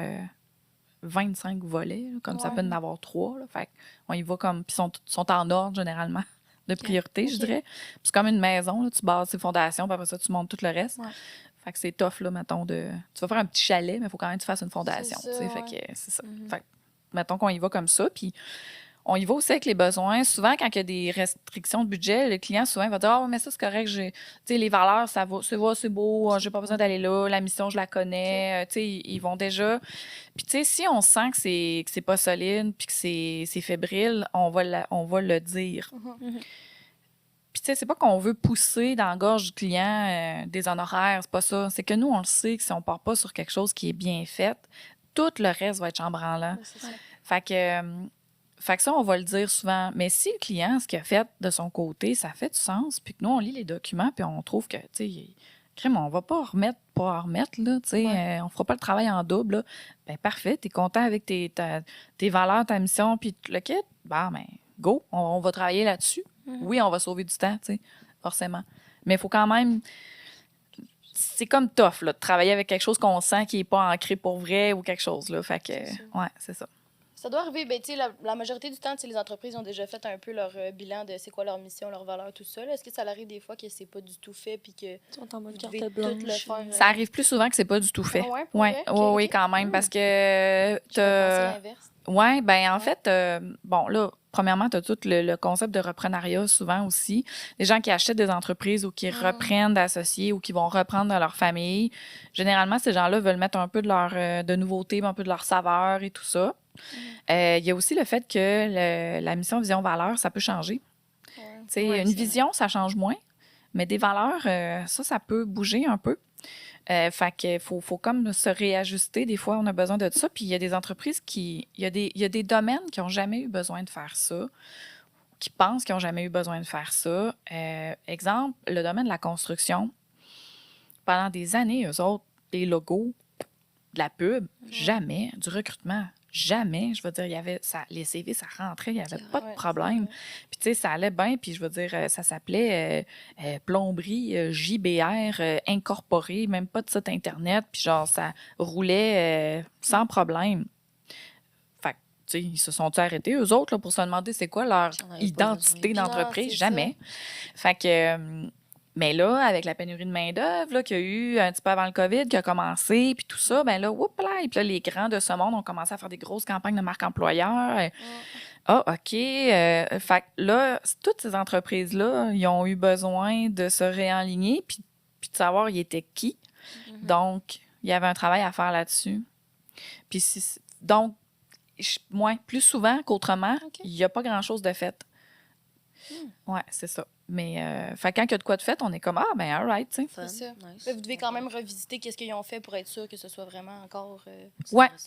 25 volets, là, comme ça peut en avoir 3. Là, fait on y va comme. Puis sont en ordre, généralement, de priorité, je dirais. Puis c'est comme une maison, là, tu bases tes fondations, puis après ça, tu montes tout le reste. Ouais. Fait que c'est tough, là, mettons, tu vas faire un petit chalet, mais il faut quand même que tu fasses une fondation. C'est ça, Fait que c'est ça. Fait que, mettons qu'on y va comme ça, puis on y va aussi avec les besoins. Souvent, quand il y a des restrictions de budget, le client, souvent, il va dire « Ah, mais ça, c'est correct, les valeurs, ça va, c'est beau, j'ai pas besoin d'aller là, la mission, je la connais. Tu sais, ils vont déjà... Puis, tu sais, si on sent que c'est pas solide puis que c'est fébrile, on va le dire. Puis, tu sais, c'est pas qu'on veut pousser dans la gorge du client des honoraires, c'est pas ça. C'est que nous, on le sait que si on part pas sur quelque chose qui est bien fait, tout le reste va être chambranlant. Fait que ça, on va le dire souvent. Mais si le client, ce qu'il a fait de son côté, ça fait du sens, puis que nous, on lit les documents, puis on trouve que, tu sais, crème, on va pas remettre, là, tu sais, on fera pas le travail en double, là. Ben parfait, t'es content avec tes valeurs, ta mission, puis le kit, ben go, on va travailler là-dessus. Oui, on va sauver du temps, tu sais, forcément. Mais il faut quand même... C'est comme tough, là, de travailler avec quelque chose qu'on sent qui n'est pas ancré pour vrai ou quelque chose, là. Fait que, ouais, c'est ça. Ça doit arriver, ben, tu sais, la majorité du temps, les entreprises ont déjà fait un peu leur bilan de c'est quoi leur mission, leur valeur, tout ça. Est-ce que ça arrive des fois que c'est pas du tout fait puis que Ils sont en mode carte tout blanche. le faire? Ça arrive plus souvent que c'est pas du tout fait. Ah ouais, Ouais, oui, quand même, parce que l'inverse. ouais, ben en fait, bon, là, premièrement, tu as tout le concept de reprenariat souvent aussi. Les gens qui achètent des entreprises ou qui reprennent d'associés ou qui vont reprendre dans leur famille. Généralement, ces gens-là veulent mettre un peu de nouveauté, un peu de leur saveur et tout ça. Il y a aussi le fait que la mission, vision, valeur, ça peut changer. Une vision, ça change moins, mais des valeurs, ça peut bouger un peu. Fait qu'il faut comme se réajuster. Des fois, on a besoin de ça. Puis il y a des entreprises il y a des domaines qui n'ont jamais eu besoin de faire ça, qui pensent qu'ils n'ont jamais eu besoin de faire ça. Exemple, le domaine de la construction. Pendant des années, eux autres, des logos, de la pub, jamais. Du recrutement, jamais. Je veux dire, les CV, ça rentrait, il n'y avait pas de problème. Puis, tu sais, ça allait bien. Puis, je veux dire, ça s'appelait plomberie JBR incorporé, même pas de site Internet. Puis, genre, ça roulait sans problème. Fait que, tu sais, ils se sont arrêtés, eux autres, là, pour se demander c'est quoi leur identité d'entreprise. Jamais. Fait que... mais là, avec la pénurie de main-d'œuvre qu'il y a eu un petit peu avant le COVID, qui a commencé, puis tout ça, ben là, et puis là, les grands de ce monde ont commencé à faire des grosses campagnes de marque employeur. OK. Fait que là, toutes ces entreprises-là, ils ont eu besoin de se réaligner, puis de savoir ils étaient qui. Donc, il y avait un travail à faire là-dessus. Puis, donc, plus souvent qu'autrement, il n'y a pas grand-chose de fait. Ouais, c'est ça. Mais fait quand il y a de quoi de fait, on est comme ben all right, tu sais. C'est ça. Nice. Vous devez quand même revisiter qu'est-ce qu'ils ont fait pour être sûr que ce soit vraiment encore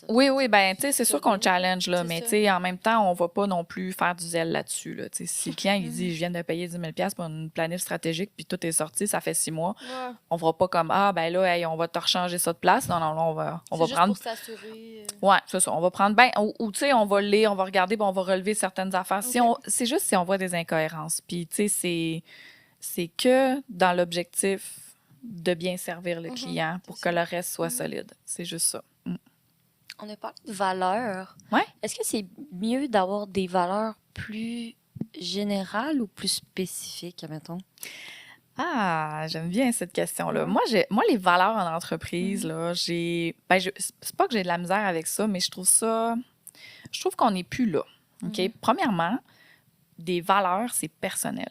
oui, ben tu sais, c'est sûr qu'on le challenge là, mais tu sais en même temps, on va pas non plus faire du zèle là-dessus là, tu sais. Si le client il dit je viens de payer 10 000 $ pour une planif stratégique puis tout est sorti, ça fait 6 mois. On va pas comme ben là on va te rechanger ça de place. Non, on va juste prendre pour s'assurer. Ouais, c'est ça, on va prendre ou tu sais on va lire, on va regarder, on va relever certaines affaires. C'est juste si on voit des incohérences. Puis tu sais c'est que dans l'objectif de bien servir le client pour que le reste soit solide. C'est juste ça. On a parlé de valeurs. Ouais. Est-ce que c'est mieux d'avoir des valeurs plus générales ou plus spécifiques, admettons? Ah, j'aime bien cette question-là. Moi, les valeurs en entreprise, là, c'est pas que j'ai de la misère avec ça, mais je trouve qu'on n'est plus là. OK? Premièrement, des valeurs, c'est personnel.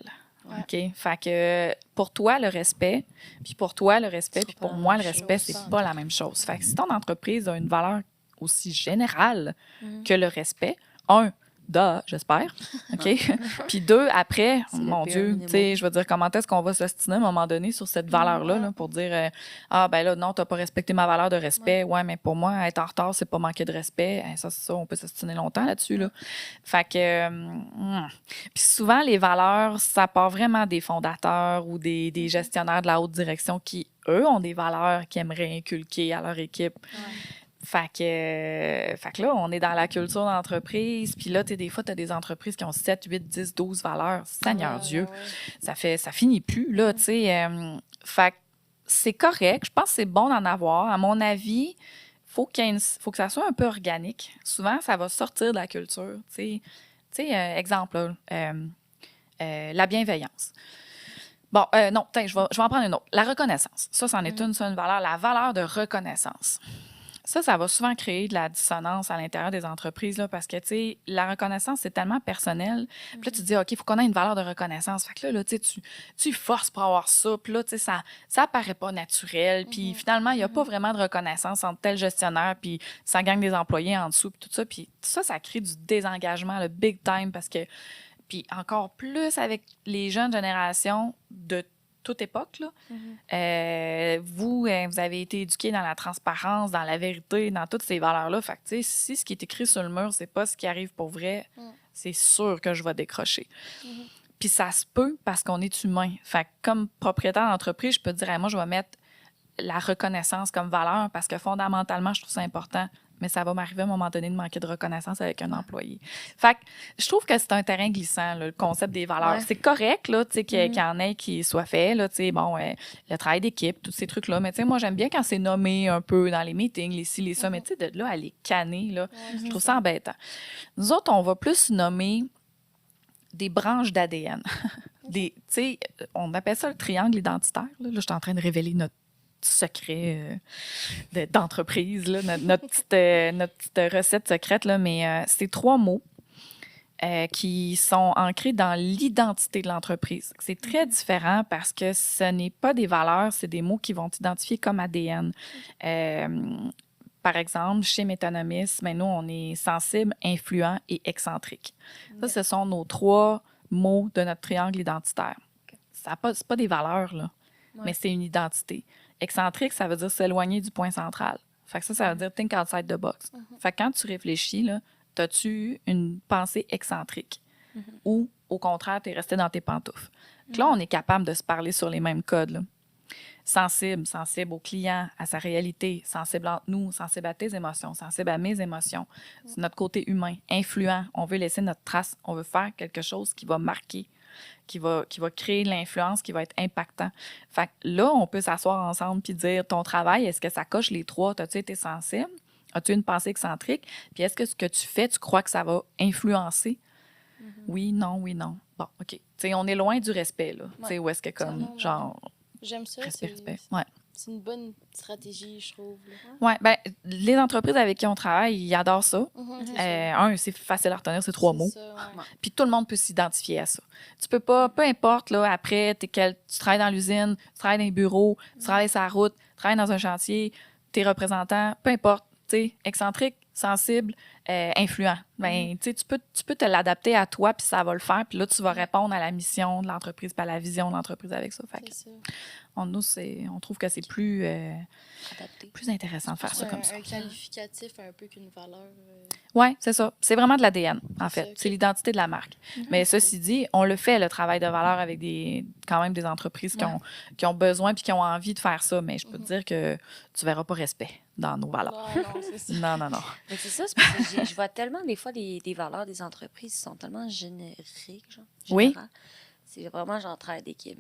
OK? Fait que pour toi, le respect, puis pour toi, le respect, puis pour moi, le respect, c'est pas la même chose. Fait que si ton entreprise a une valeur aussi générale que le respect, j'espère, OK? Puis 2, après, mon Dieu, tu sais, je veux dire, comment est-ce qu'on va s'ostiner à un moment donné sur cette valeur-là là, pour dire, ben là, non, t'as pas respecté ma valeur de respect. Ouais, mais pour moi, être en retard, c'est pas manquer de respect. Ça, c'est ça, on peut s'ostiner longtemps là-dessus, là. Fait que, puis souvent, les valeurs, ça part vraiment des fondateurs ou des gestionnaires de la haute direction qui, eux, ont des valeurs qu'ils aimeraient inculquer à leur équipe. Fait que là, on est dans la culture d'entreprise. Puis là, des fois, tu as des entreprises qui ont 7, 8, 10, 12 valeurs. Seigneur Dieu, ça finit plus, là, tu sais. Fait que c'est correct. Je pense que c'est bon d'en avoir. À mon avis, faut faut que ça soit un peu organique. Souvent, ça va sortir de la culture, tu sais. Exemple, là, la bienveillance. Bon, non, je vais en prendre une autre. La reconnaissance. Ça, c'en est une valeur. La valeur de reconnaissance. Ça va souvent créer de la dissonance à l'intérieur des entreprises, là, parce que, tu sais, la reconnaissance, c'est tellement personnel. Puis là, tu te dis, OK, il faut qu'on ait une valeur de reconnaissance. Fait que là tu sais, tu forces pour avoir ça. Puis là, tu sais, ça paraît pas naturel. Puis finalement, il n'y a pas vraiment de reconnaissance entre tel gestionnaire puis ça gagne des employés en dessous, puis tout ça. Puis ça crée du désengagement, le big time, parce que, puis encore plus avec les jeunes générations de toute époque, là. Vous avez été éduqués dans la transparence, dans la vérité, dans toutes ces valeurs-là. Fait que, tu sais, si ce qui est écrit sur le mur, c'est pas ce qui arrive pour vrai, c'est sûr que je vais décrocher. Puis ça se peut parce qu'on est humain. Fait que comme propriétaire d'entreprise, je peux te dire, moi, je vais mettre la reconnaissance comme valeur parce que fondamentalement, je trouve ça important. Mais ça va m'arriver à un moment donné de manquer de reconnaissance avec un employé. Fait que je trouve que c'est un terrain glissant, là, le concept des valeurs. C'est correct, là, tu sais, qu'il y en ait qui soit fait, là, tu sais, bon, le travail d'équipe, tous ces trucs-là. Mais, tu sais, moi, j'aime bien quand c'est nommé un peu dans les meetings, les ci, les ça. Mais, tu sais, de là à les canner, là, je trouve ça embêtant. Nous autres, on va plus nommer des branches d'ADN. Tu sais, on appelle ça le triangle identitaire. Là, je suis en train de révéler notre secret d'entreprise, là, notre petite recette secrète, là, mais c'est 3 mots qui sont ancrés dans l'identité de l'entreprise. C'est très différent parce que ce n'est pas des valeurs, c'est des mots qui vont t'identifier comme ADN. Par exemple, chez Métonomis, nous, on est sensible, influent et excentrique. Ça, ce sont nos 3 mots de notre triangle identitaire. C'est pas des valeurs, là, mais c'est une identité. Excentrique, ça veut dire s'éloigner du point central. Fait que ça veut dire think outside the box. Fait que quand tu réfléchis, là, as-tu eu une pensée excentrique? Ou, au contraire, tu es resté dans tes pantoufles? Donc là, on est capable de se parler sur les mêmes codes, là. Sensible au client, à sa réalité, sensible entre nous, sensible à tes émotions, sensible à mes émotions. C'est notre côté humain. Influent, on veut laisser notre trace, on veut faire quelque chose qui va marquer, qui va créer de l'influence, qui va être impactant. Fait que là, on peut s'asseoir ensemble puis dire, ton travail, est-ce que ça coche les 3? As-tu été sensible? As-tu une pensée excentrique? Puis est-ce que ce que tu fais, tu crois que ça va influencer? Oui, non. Bon, OK. Tu sais, on est loin du respect, là. Tu sais, où est-ce que comme, genre... J'aime ça. Respect. C'est une bonne stratégie, je trouve. Oui, bien, les entreprises avec qui on travaille, ils adorent ça. C'est facile à retenir, c'est 3 mots. Puis tout le monde peut s'identifier à ça. Tu peux pas, peu importe, là, après, tu travailles dans l'usine, tu travailles dans les bureaux, tu travailles sur la route, tu travailles dans un chantier, t'es représentant, peu importe, tu sais, excentrique, sensible, influent. Ben, tu peux te l'adapter à toi, puis ça va le faire. Puis là, tu vas répondre à la mission de l'entreprise, puis à la vision de l'entreprise avec ça. Fait que, on trouve que c'est plus intéressant de faire ça comme ça. Un qualificatif un peu qu'une valeur. Oui, c'est ça. C'est vraiment de l'ADN, en fait. Okay. C'est l'identité de la marque. Mais ceci dit, on le fait, le travail de valeur, avec quand même des entreprises qui ont besoin puis qui ont envie de faire ça. Mais je peux te dire que tu verras pas respect dans nos valeurs. Non, c'est ça. Non. Mais c'est ça, c'est parce que je vois tellement des fois des valeurs des entreprises qui sont tellement génériques, genre. Oui. C'est vraiment genre travail d'équipe.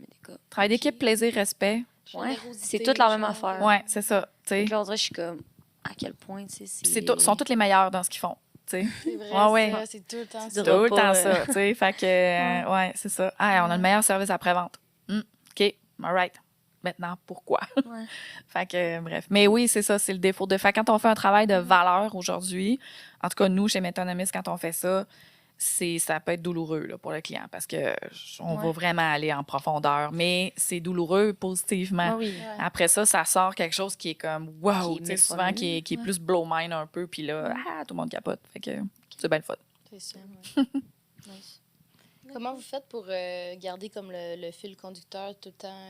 Travail d'équipe, plaisir, respect. Ouais, c'est toute la même affaire. Oui, c'est ça. Là, on dirait, je suis comme, à quel point, tu sais, sont toutes les meilleures dans ce qu'ils font. C'est vrai, c'est tout le temps ça. Tout le temps ça, tu sais. Fait que, ouais, c'est ça. Ah, on a le meilleur service après-vente. OK, all right. Maintenant, pourquoi? Fait que, bref. Mais oui, c'est ça, c'est le défaut de... Fait quand on fait un travail de valeur aujourd'hui, en tout cas, nous, chez Métonomis, quand on fait ça, ça peut être douloureux là, pour le client parce qu'on va vraiment aller en profondeur, mais c'est douloureux positivement. Après ça sort quelque chose qui est comme wow, tu sais, souvent qui est plus blow mind un peu, puis là, tout le monde capote. Fait que c'est bien le fun. C'est ça, nice. Comment vous faites pour garder comme le fil conducteur tout le temps,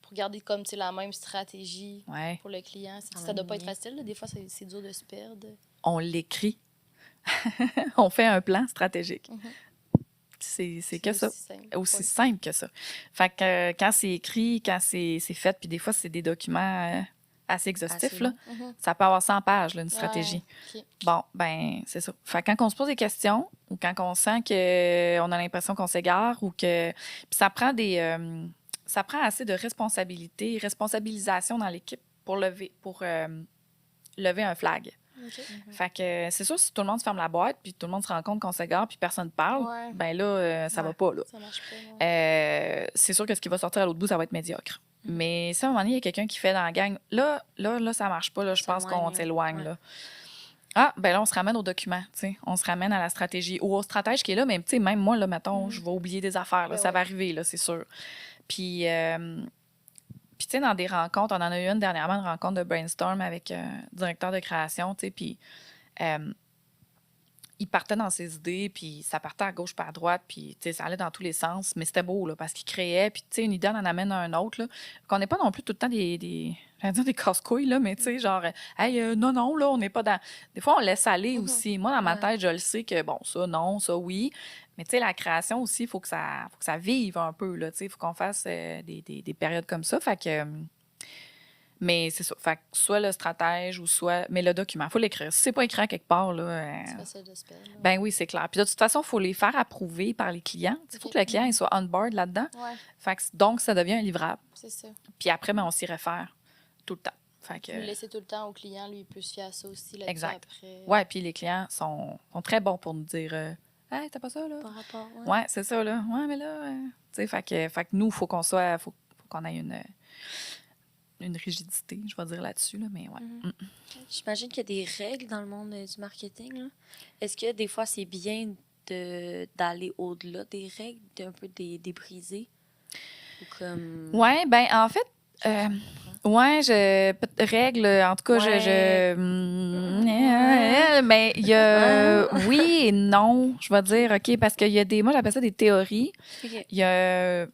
pour garder comme la même stratégie pour le client? Ça doit pas être facile, là. Des fois, c'est dur de se perdre. On l'écrit. On fait un plan stratégique. C'est que ça. Aussi simple que ça. Fait que quand c'est écrit, quand c'est fait, puis des fois, c'est des documents assez exhaustif, Assez là, long. ça peut avoir 100 pages, là, une stratégie. Ouais, OK. Bon, ben c'est ça. Fait que quand on se pose des questions ou quand on sent qu'on a l'impression qu'on s'égare ou que... Puis ça prend ça prend assez de responsabilisation dans l'équipe pour lever un flag. OK. Fait que c'est sûr, si tout le monde se ferme la boîte puis tout le monde se rend compte qu'on s'égare puis personne ne parle, Ouais. ben là, ça va pas, là. Ça marche pas. Ouais. C'est sûr que ce qui va sortir à l'autre bout, ça va être médiocre. Mais si à un moment donné, il y a quelqu'un qui fait dans la gang, là, ça marche pas, là, je pense qu'on s'éloigne, là. Ah, ben là, on se ramène au document, tu sais. On se ramène à la stratégie ou au stratège qui est là, mais tu sais, même moi, là, mettons, je vais oublier des affaires, là, ça va arriver, là, c'est sûr. Puis, tu sais, dans des rencontres, on en a eu une dernièrement, une rencontre de brainstorm avec un directeur de création, tu sais, puis il partait dans ses idées, puis ça partait à gauche pas à droite, puis tu sais, ça allait dans tous les sens, mais c'était beau, là, parce qu'il créait, puis tu sais, une idée, on en amène un autre, là. Qu'on n'est pas non plus tout le temps j'allais dire des casse-couilles, là, mais tu sais, genre, hey, non, là, on n'est pas dans... Des fois, on laisse aller aussi. Moi, dans ma tête, je le sais que, bon, ça, non, ça, oui. Mais tu sais, la création aussi, il faut que ça vive un peu, là, tu sais, il faut qu'on fasse des périodes comme ça, fait que... mais c'est ça. Fait que soit le stratège ou soit... Mais le document, il faut l'écrire. Si c'est pas écrit à quelque part, là... C'est facile de se perdre. Ben oui, c'est clair. Puis de toute façon, il faut les faire approuver par les clients. Il faut que le client il soit on board là-dedans. Ouais, Fait que, donc, ça devient un livrable. c'est ça. Puis après, ben, on s'y réfère tout le temps. Fait que... Le laisser tout le temps au client, lui, il peut se fier à ça aussi là-dessus Exact. après. Ouais, puis les clients sont très bons pour nous dire hey, t'as pas ça, là? Par rapport, Ouais, c'est ça, là. Ouais, mais là... tu sais, fait que nous, il faut qu'on soit... faut qu'on ait une rigidité, je vais dire là-dessus, là, mais ouais. J'imagine qu'il y a des règles dans le monde du marketing, là. Est-ce que des fois, c'est bien d'aller au-delà des règles, d'un peu des briser? Ou comme... Ouais, ben en fait... ouais, règle, en tout cas, mais il y a oui et non, je vais dire, OK, parce qu'il y a moi, j'appelle ça des théories. Okay. Il y a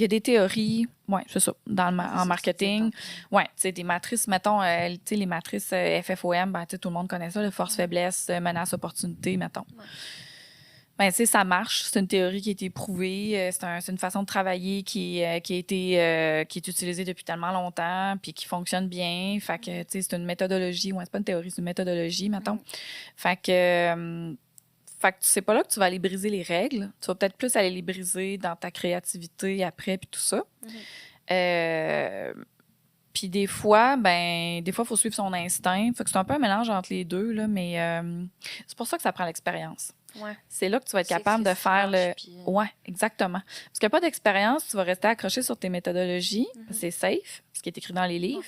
des théories, ouais, c'est ça, en marketing. Ouais, tu sais, des matrices, mettons, tu sais, les matrices FFOM, ben, tu sais, tout le monde connaît ça, le force-faiblesse, menace-opportunité, mettons. Ouais. Ben, tu sais, ça marche. C'est une théorie qui a été prouvée. C'est une façon de travailler qui est utilisée depuis tellement longtemps puis qui fonctionne bien. Fait que, tu sais, c'est une méthodologie. Ouais, c'est pas une théorie, c'est une méthodologie, mettons. Fait que c'est pas là que tu vas aller briser les règles. Tu vas peut-être plus aller les briser dans ta créativité après puis tout ça. Puis des fois, il faut suivre son instinct. Fait que c'est un peu un mélange entre les deux, là, mais c'est pour ça que ça prend l'expérience. Ouais. C'est là que tu vas être capable de faire le... Ouais, exactement. Parce qu'il n'y a pas d'expérience, tu vas rester accroché sur tes méthodologies. C'est safe, ce qui est écrit dans les livres.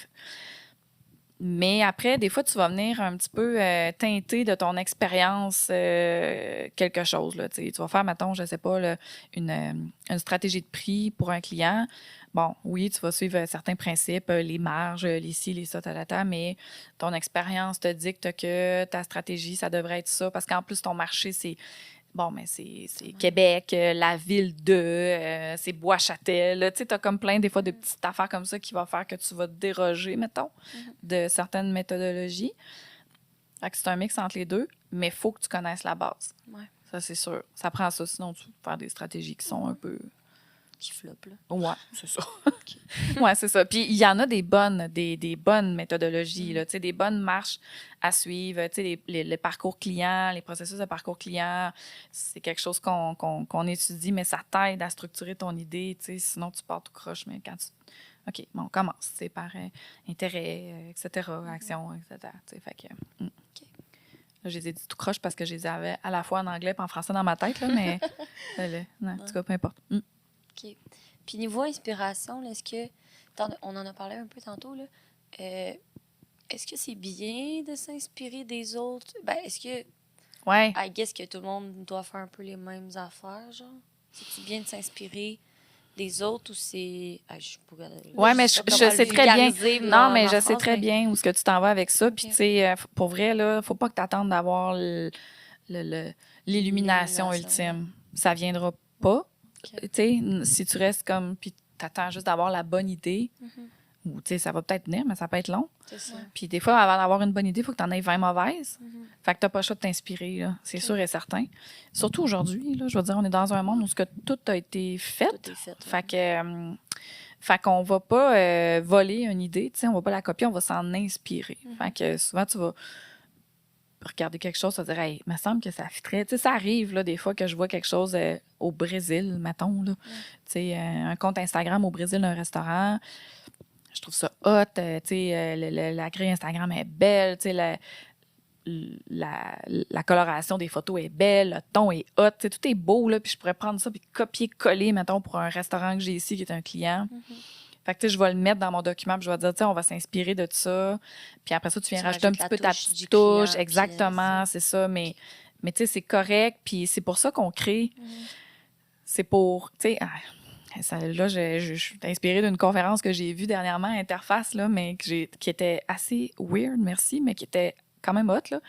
Mais après, des fois, tu vas venir un petit peu teinter de ton expérience quelque chose. Là. Tu vas faire, mettons, je ne sais pas, là, une stratégie de prix pour un client. Bon, oui, tu vas suivre certains principes, les marges, les ci, les ça, mais ton expérience te dicte que ta stratégie, ça devrait être ça. Parce qu'en plus, ton marché, c'est... Bon, mais c'est Québec, la ville de, c'est Bois-Châtel. Tu sais, tu as comme plein, des fois, de petites affaires comme ça qui vont faire que tu vas te déroger, mettons, de certaines méthodologies. Fait que c'est un mix entre les deux, mais il faut que tu connaisses la base. Ouais. Ça, c'est sûr. Ça prend ça, sinon tu peux faire des stratégies qui sont un peu... qui floppent, là. Ouais, c'est ça. Ouais, c'est ça. Puis il y en a des bonnes méthodologies, là, tu sais, des bonnes marches à suivre. Tu sais, les parcours clients, les processus de parcours client, c'est quelque chose qu'on étudie, mais ça t'aide à structurer ton idée, tu sais, sinon tu pars tout croche. Mais quand tu... OK, bon, on commence, tu sais, par intérêt, etc., action, etc., tu sais, fait que... Là, je les ai dit tout croche parce que je les avais à la fois en anglais et en français dans ma tête, là, mais non, en tout cas, peu importe. OK. Puis niveau inspiration, là, est-ce que... On en a parlé un peu tantôt, là. Est-ce que c'est bien de s'inspirer des autres? Ben, est-ce que... Ouais. I guess que tout le monde doit faire un peu les mêmes affaires, genre? C'est-tu bien de s'inspirer des autres ou c'est... je pourrais... Ouais, mais je sais très bien. Non, mais je sais très bien où est-ce que tu t'en vas avec ça. Puis, tu sais, pour vrai, là, faut pas que tu attendes d'avoir l'illumination ultime. Ça viendra pas. Tu sais, si tu restes comme... Puis t'attends juste d'avoir la bonne idée, ou tu sais, ça va peut-être venir, mais ça peut être long. C'est ça. Puis des fois, avant d'avoir une bonne idée, il faut que tu en aies 20 mauvaises. Fait que t'as pas le choix de t'inspirer, là. C'est sûr et certain. Surtout aujourd'hui, là, je veux dire, on est dans un monde où tout a été fait. Tout est fait. Fait Fait qu'on va pas voler une idée, tu sais, on va pas la copier, on va s'en inspirer. Fait que souvent, tu vas regarder quelque chose, tu vas dire, hey, il me semble que ça fitterait. Tu sais, ça arrive, là, des fois, que je vois quelque chose au Brésil, mettons, là. Tu sais, un compte Instagram au Brésil d'un restaurant. Je trouve ça hot. Tu sais, la grille Instagram est belle. Tu sais, la coloration des photos est belle. Le ton est hot. Tu sais, tout est beau, là. Puis je pourrais prendre ça puis copier-coller, mettons, pour un restaurant que j'ai ici qui est un client. Fait que, tu sais, je vais le mettre dans mon document, puis je vais dire, tu sais, on va s'inspirer de ça. Puis après ça, tu viens rajouter un petit peu ta petite touche. Exactement, c'est ça. Mais tu sais, c'est correct. Puis c'est pour ça qu'on crée. C'est pour, tu sais, là, je suis inspirée d'une conférence que j'ai vue dernièrement, Interface, là, mais qui était assez weird, merci, mais qui était quand même hot, là.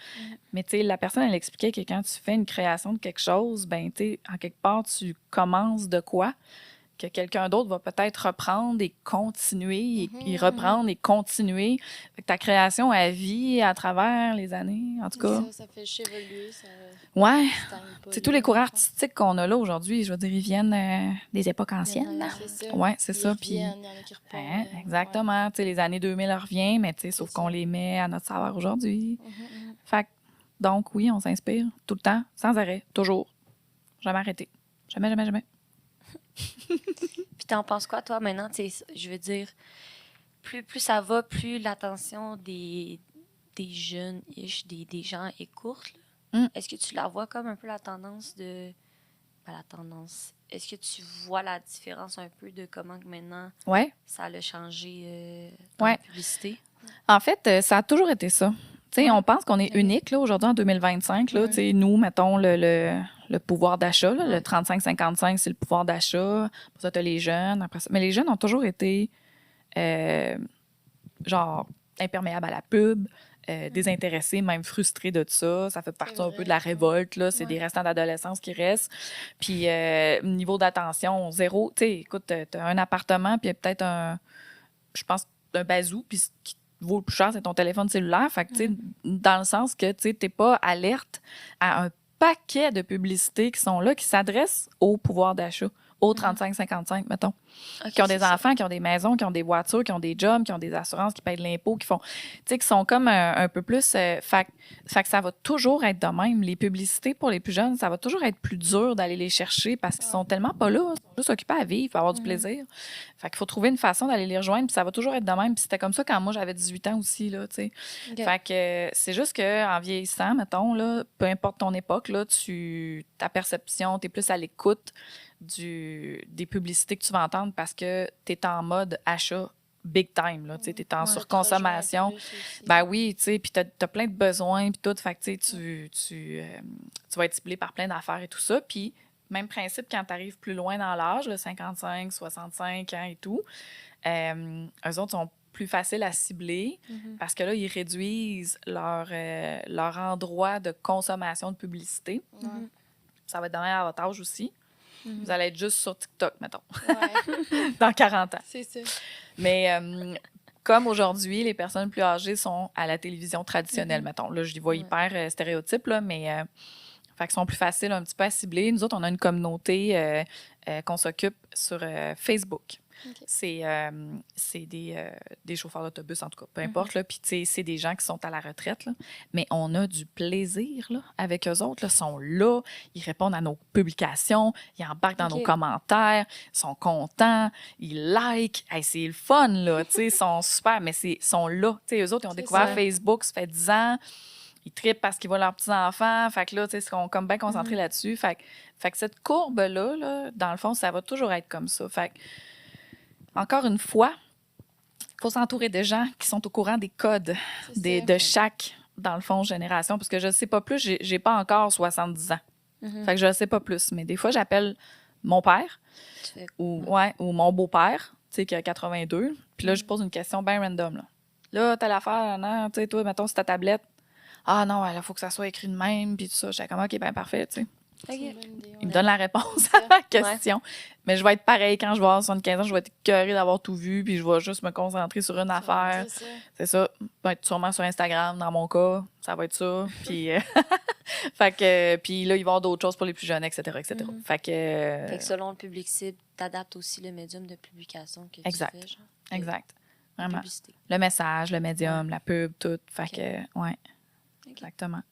Mais tu sais, la personne, elle expliquait que quand tu fais une création de quelque chose, ben, tu sais, en quelque part, tu commences de quoi? Que quelqu'un d'autre va peut-être reprendre et continuer, et reprendre et continuer. Fait que ta création, elle vit à travers les années, en tout cas. Ça fait évoluer, ça... Ouais. stagne pas, C'est tous les là, courants dans le fond. artistiques qu'on a là aujourd'hui, je veux dire, ils viennent des époques anciennes. C'est ça. Ouais, c'est Ils ça. Puis, reviennent, il y en a qui repartent. hein, exactement. Tu sais, les années 2000 reviennent, mais tu sais, sauf C'est qu'on ça. les met à notre saveur aujourd'hui. Fait que, donc, oui, on s'inspire tout le temps, sans arrêt, toujours. Jamais arrêter. Jamais, jamais, jamais. Puis t'en penses quoi, toi, maintenant? Tu sais, je veux dire, plus ça va, plus l'attention des jeunes-ish, des gens est courte. Là. Est-ce que tu la vois comme un peu la tendance de... Ben, la tendance. Est-ce que tu vois la différence un peu de comment que maintenant Ouais. ça a changé dans Ouais. la publicité? En fait, ça a toujours été ça. Tu sais, on pense qu'on est unique, là, aujourd'hui, en 2025. Là, tu sais, nous, mettons, le pouvoir d'achat, là, le 35-55, c'est le pouvoir d'achat. Après ça, t'as les jeunes. Après ça. Mais les jeunes ont toujours été, genre, imperméables à la pub, désintéressés, même frustrés de ça. Ça fait partie un peu de la révolte, là. C'est des restants d'adolescence qui restent. Puis, niveau d'attention, zéro. Tu sais, écoute, t'as un appartement, puis il y a peut-être je pense, un bazou, puis ce qui vaut le plus cher, c'est ton téléphone cellulaire. Fait que, tu sais, dans le sens que, tu sais, t'es pas alerte à un paquet de publicités qui sont là, qui s'adressent au pouvoir d'achat, aux 35-55, mettons. Okay, Qui ont des enfants, qui ont des maisons, qui ont des voitures, qui ont des jobs, qui ont des assurances, qui payent de l'impôt, qui font, tu sais, qui sont comme un peu plus... fait que ça va toujours être de même. Les publicités pour les plus jeunes, ça va toujours être plus dur d'aller les chercher parce qu'ils sont tellement pas là. Ils sont juste occupés à vivre, à avoir du plaisir. Fait qu'il faut trouver une façon d'aller les rejoindre, puis ça va toujours être de même. Puis c'était comme ça quand moi, j'avais 18 ans aussi, là, tu sais. Okay. Fait que c'est juste qu'en vieillissant, mettons, là, peu importe ton époque, là, ta perception, t'es plus à l'écoute des publicités que tu vas entendre parce que tu es en mode achat big time, là, tu es en surconsommation. Ben oui, tu sais, puis tu as plein de besoins, puis tout, fait que tu vas être ciblé par plein d'affaires et tout ça, puis même principe quand tu arrives plus loin dans l'âge, 55, 65 ans et tout, eux autres sont plus faciles à cibler parce que là, ils réduisent leur endroit de consommation de publicité. Ça va être donné à votre âge aussi. Vous allez être juste sur TikTok, mettons, dans 40 ans. C'est ça. Mais comme aujourd'hui, les personnes plus âgées sont à la télévision traditionnelle, mettons. Là, je les vois hyper stéréotypes, là, mais fait qu'ils sont plus faciles un petit peu à cibler. Nous autres, on a une communauté qu'on s'occupe sur Facebook. Okay. C'est des chauffeurs d'autobus, en tout cas, peu importe. Puis, tu sais, c'est des gens qui sont à la retraite. Là, mais on a du plaisir là, avec eux autres. Ils sont là, ils répondent à nos publications, ils embarquent dans nos commentaires, ils sont contents, ils like. Hey, c'est le fun, là. Tu sais, ils sont super, mais ils sont là. Tu sais, eux autres, ils ont découvert Facebook, ça fait 10 ans. Ils trippent parce qu'ils voient leurs petits-enfants. Fait que là, tu sais, ils sont comme bien concentrés là-dessus. Fait que cette courbe-là, là, dans le fond, ça va toujours être comme ça. Fait que, encore une fois, il faut s'entourer de gens qui sont au courant des codes de chaque, dans le fond, génération. Parce que je ne sais pas plus, j'ai pas encore 70 ans. Fait que je ne sais pas plus. Mais des fois, j'appelle mon père ou mon beau-père, tu sais, qui a 82. Puis là, je pose une question bien random. Là, t'as l'affaire, non, tu sais, toi, mettons, c'est ta tablette. Ah non, il faut que ça soit écrit de même, puis tout ça. J'étais comme, OK, bien parfait, tu sais. Okay. Il me donne la réponse à ma question. Mais je vais être pareil quand je vais avoir 75 ans, je vais être écœurée d'avoir tout vu, puis je vais juste me concentrer sur une affaire. C'est ça. Ça va être sûrement sur Instagram, dans mon cas. Ça va être ça. Puis Fait que, puis là, ils vont avoir d'autres choses pour les plus jeunes, etc., etc. Fait que selon le public cible, t'adaptes aussi le médium de publication que Exact. tu fais, genre. Exact. Vraiment. Publicité. Le message, le médium, la pub, tout. Fait que, ouais, exactement.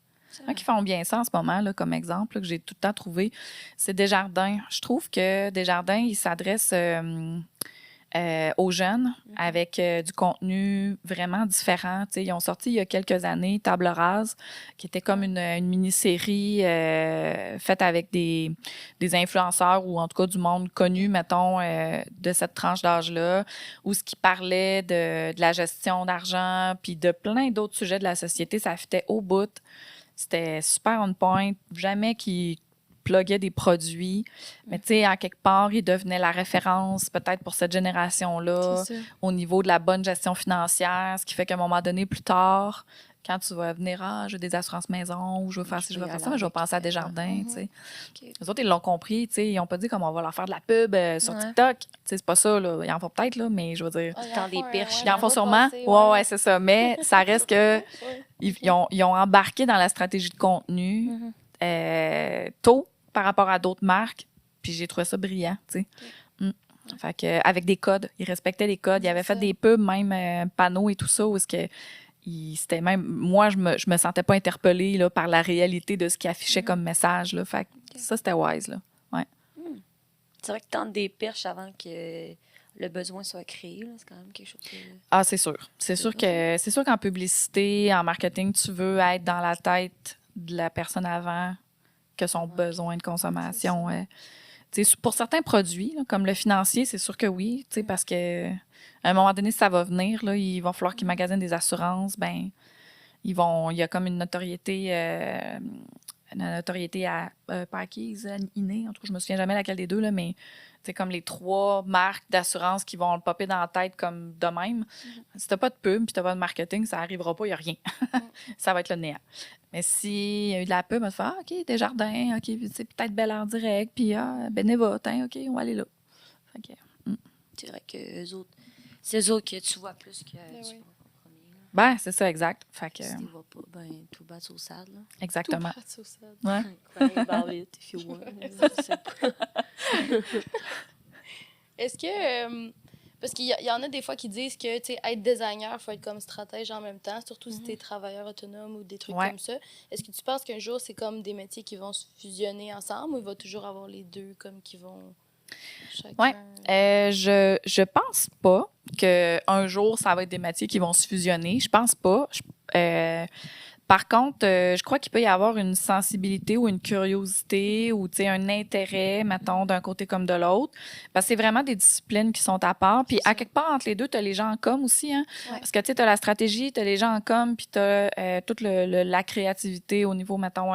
Un qui font bien ça en ce moment, là, comme exemple, là, que j'ai tout le temps trouvé, c'est Desjardins. Je trouve que Desjardins, ils s'adressent aux jeunes avec du contenu vraiment différent. T'sais, ils ont sorti il y a quelques années Table rase, qui était comme une mini-série faite avec des influenceurs ou en tout cas du monde connu, mettons, de cette tranche d'âge-là, où ce qui parlait de la gestion d'argent puis de plein d'autres sujets de la société. Ça fitait au bout. C'était super on point. Jamais qu'ils pluguaient des produits. Mais tu sais, en quelque part, ils devenaient la référence peut-être pour cette génération-là au niveau de la bonne gestion financière. Ce qui fait qu'à un moment donné, plus tard, quand tu vas venir, je veux des assurances maison ou je veux faire ci, je veux faire ça, mais je vais penser à Desjardins, tu sais. Les autres, ils l'ont compris, tu sais. Ils n'ont pas dit comment on va leur faire de la pub sur TikTok. Tu sais, c'est pas ça, là. Ils en font peut-être, là, mais je veux dire... Dans des perches. Ils en font sûrement. Ouais, c'est ça. Mais ça reste que ils ont embarqué dans la stratégie de contenu tôt par rapport à d'autres marques. Puis j'ai trouvé ça brillant, tu sais. Fait que, avec des codes. Ils respectaient les codes. Ils avaient fait des pubs, même panneaux et tout ça, où c'était même... Moi, je me sentais pas interpellée là, par la réalité de ce qu'ils affichaient comme message. Là. Fait que ça, c'était wise, là. Ouais. C'est vrai que tentes des perches avant que le besoin soit créé, là, c'est quand même quelque chose de... Ah, c'est sûr. C'est sûr qu'en publicité, en marketing, tu veux être dans la tête de la personne avant que son besoin de consommation. Pour certains produits, là, comme le financier, c'est sûr que oui, parce que à un moment donné, si ça va venir, là, il va falloir qu'ils magasinent des assurances, ben il y a comme une notoriété pas acquise, innée, en tout cas, je me souviens jamais laquelle des deux, là, mais c'est comme les 3 marques d'assurance qui vont le popper dans la tête comme de même. Si t'as pas de pub puis t'as pas de marketing, ça arrivera pas, il n'y a rien. Ça va être le néant. Mais s'il y a eu de la pub, on va se faire OK, Desjardins, OK, c'est peut-être Bel Air Direct, puis Beneva, OK, on va aller là. Okay. C'est vrai que c'est eux autres que tu vois plus que tu vois en premier. Ben, c'est ça, exact. Fait que... Si tu vois pas, ben, tout bats au sad, là. Exactement. Tout bats au sad. Ouais. Crying about it, if you want. Je sais pas. Est-ce que... parce qu'il y en a des fois qui disent que, tu sais, être designer, il faut être comme stratège en même temps, surtout si tu es travailleur autonome ou des trucs comme ça. Est-ce que tu penses qu'un jour, c'est comme des métiers qui vont se fusionner ensemble ou il va toujours avoir les deux comme qui vont... Oui. Je pense pas qu'un jour, ça va être des métiers qui vont se fusionner. Je pense pas. Par contre, je crois qu'il peut y avoir une sensibilité ou une curiosité ou un intérêt, mettons, d'un côté comme de l'autre. Parce que c'est vraiment des disciplines qui sont à part. Puis à quelque part, entre les deux, tu as les gens en com aussi. Hein? Parce que tu as la stratégie, tu as les gens en com, puis tu as toute la créativité au niveau, mettons,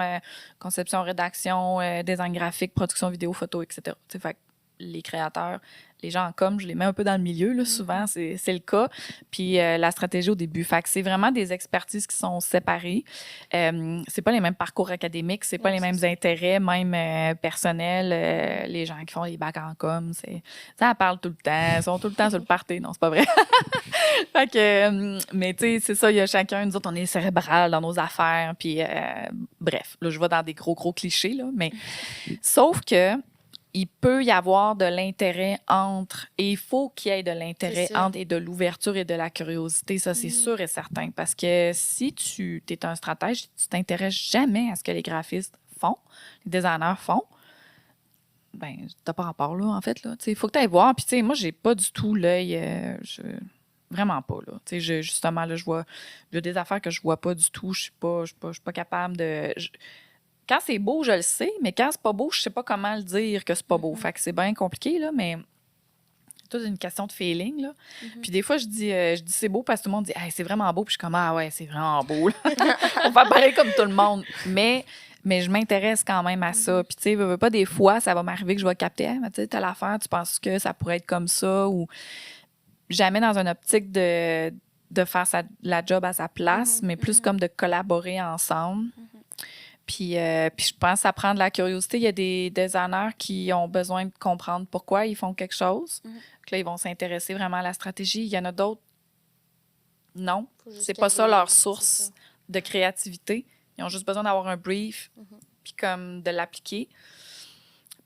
conception, rédaction, design graphique, production vidéo, photo, etc. T'sais, fait que les créateurs, les gens en com, je les mets un peu dans le milieu, là, souvent, c'est le cas. Puis la stratégie au début. Fait que c'est vraiment des expertises qui sont séparées. C'est pas les mêmes parcours académiques, c'est pas les mêmes intérêts, même personnels. Les gens qui font les bacs en com, ça parle tout le temps, ils sont tout le temps sur le party. Non, c'est pas vrai. Fait que, mais tu sais, c'est ça, il y a chacun, nous autres, on est cérébral dans nos affaires. Puis bref, là, je vais dans des gros clichés, là, mais sauf que il peut y avoir de l'intérêt entre, et il faut qu'il y ait de l'intérêt entre et de l'ouverture et de la curiosité, ça c'est sûr et certain. Parce que si tu es un stratège, tu t'intéresses jamais à ce que les graphistes font, les designers font, ben t'as pas rapport là, en fait. Il faut que tu ailles voir. Puis tu sais, moi, j'ai pas du tout l'œil, vraiment pas. Là. Justement, là, je vois des affaires que je vois pas du tout. Je suis pas capable de... Quand c'est beau, je le sais, mais quand c'est pas beau, je sais pas comment le dire que c'est pas beau. Fait que c'est bien compliqué, là, mais c'est toute une question de feeling, là. Puis des fois, je dis c'est beau parce que tout le monde dit hey, c'est vraiment beau. Puis je suis comme ah ouais, c'est vraiment beau. On va parler comme tout le monde. Mais je m'intéresse quand même à ça. Puis tu sais, veux pas, des fois, ça va m'arriver que je vais capter hey, tu sais, telle affaire, tu penses que ça pourrait être comme ça ou jamais dans une optique de faire la job à sa place, mais plus comme de collaborer ensemble. Puis je pense que ça prend de la curiosité. Il y a des designers qui ont besoin de comprendre pourquoi ils font quelque chose. Que là, ils vont s'intéresser vraiment à la stratégie. Il y en a d'autres, non. C'est pas ça leur source de créativité. Ils ont juste besoin d'avoir un brief, puis comme de l'appliquer.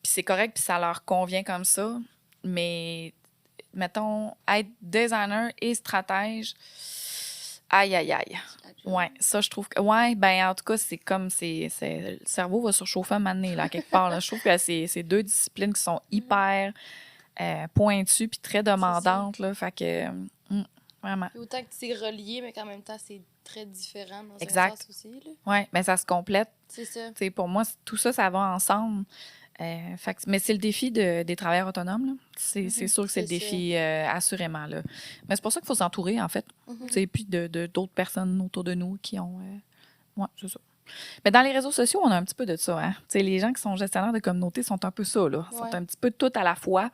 Puis c'est correct, puis ça leur convient comme ça. Mais, mettons, être designer et stratège, aïe, aïe, aïe. Ouais, ça, je trouve que... Ouais, ben en tout cas, c'est comme... le cerveau va surchauffer un moment donné, là, quelque part. Là. Je trouve que c'est deux disciplines qui sont hyper pointues puis très demandantes, là. Fait que... vraiment. Puis autant que c'est relié, mais qu'en même temps, c'est très différent dans Exact. un sens aussi. Là. Oui, mais ça se complète. C'est ça. T'sais, pour moi, tout ça, ça va ensemble. Mais c'est le défi des travailleurs autonomes. Là. C'est sûr que c'est le défi, assurément. Là. Mais c'est pour ça qu'il faut s'entourer, en fait. Puis d'autres personnes autour de nous qui ont... Oui, c'est ça. Mais dans les réseaux sociaux, on a un petit peu de ça. Hein? Les gens qui sont gestionnaires de communauté sont un peu ça. Là. Ils sont un petit peu tout à la fois.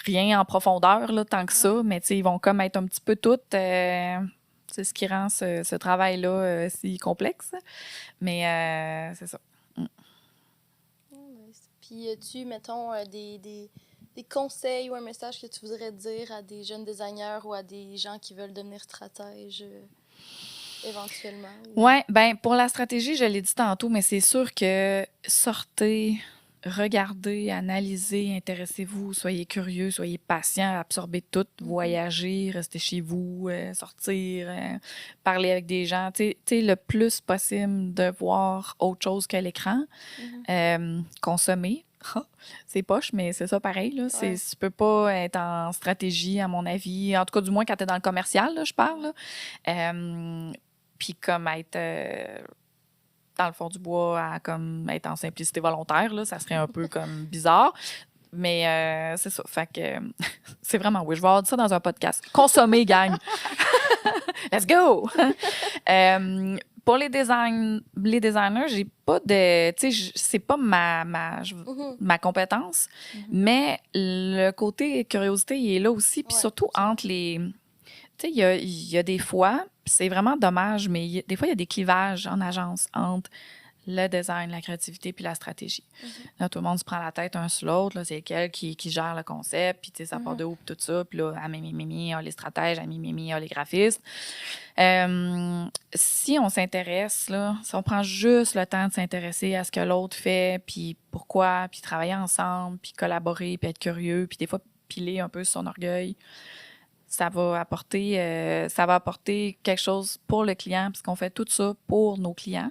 Rien en profondeur, là, tant que ça. Mais ils vont comme être un petit peu toutes... c'est ce qui rend ce travail-là si complexe. Mais c'est ça. Puis as-tu, mettons, des conseils ou un message que tu voudrais dire à des jeunes designers ou à des gens qui veulent devenir stratèges éventuellement? Oui, bien, pour la stratégie, je l'ai dit tantôt, mais c'est sûr que sortez, regardez, analysez, intéressez-vous, soyez curieux, soyez patient, absorbez tout, voyagez, restez chez vous, sortir, parler avec des gens. Tu sais, le plus possible de voir autre chose que l'écran. Consommer. C'est poche, mais c'est ça pareil. Là. Tu peux pas être en stratégie, à mon avis. En tout cas, du moins quand tu es dans le commercial, là, je parle. Puis comme être dans le fond du bois, à comme être en simplicité volontaire, là, ça serait un peu comme bizarre. Mais c'est ça. Fait que c'est vraiment, oui, je vais avoir dit ça dans un podcast. Consommer, gang! Let's go! Pour les designers, j'ai pas de... Tu sais, c'est pas ma compétence, mais le côté curiosité, il est là aussi. Puis surtout entre les... Tu sais, il y a des fois, c'est vraiment dommage, mais des fois, il y a des clivages en agence entre le design, la créativité puis la stratégie. Là, tout le monde se prend la tête un sur l'autre. Là, c'est lequel qui gère le concept, puis tu sais, ça part de où, puis tout ça. Puis là, les stratèges, les graphistes. Si on s'intéresse, là, si on prend juste le temps de s'intéresser à ce que l'autre fait, puis pourquoi, puis travailler ensemble, puis collaborer, puis être curieux, puis des fois piler un peu sur son orgueil, ça va apporter quelque chose pour le client, puisqu'on fait tout ça pour nos clients.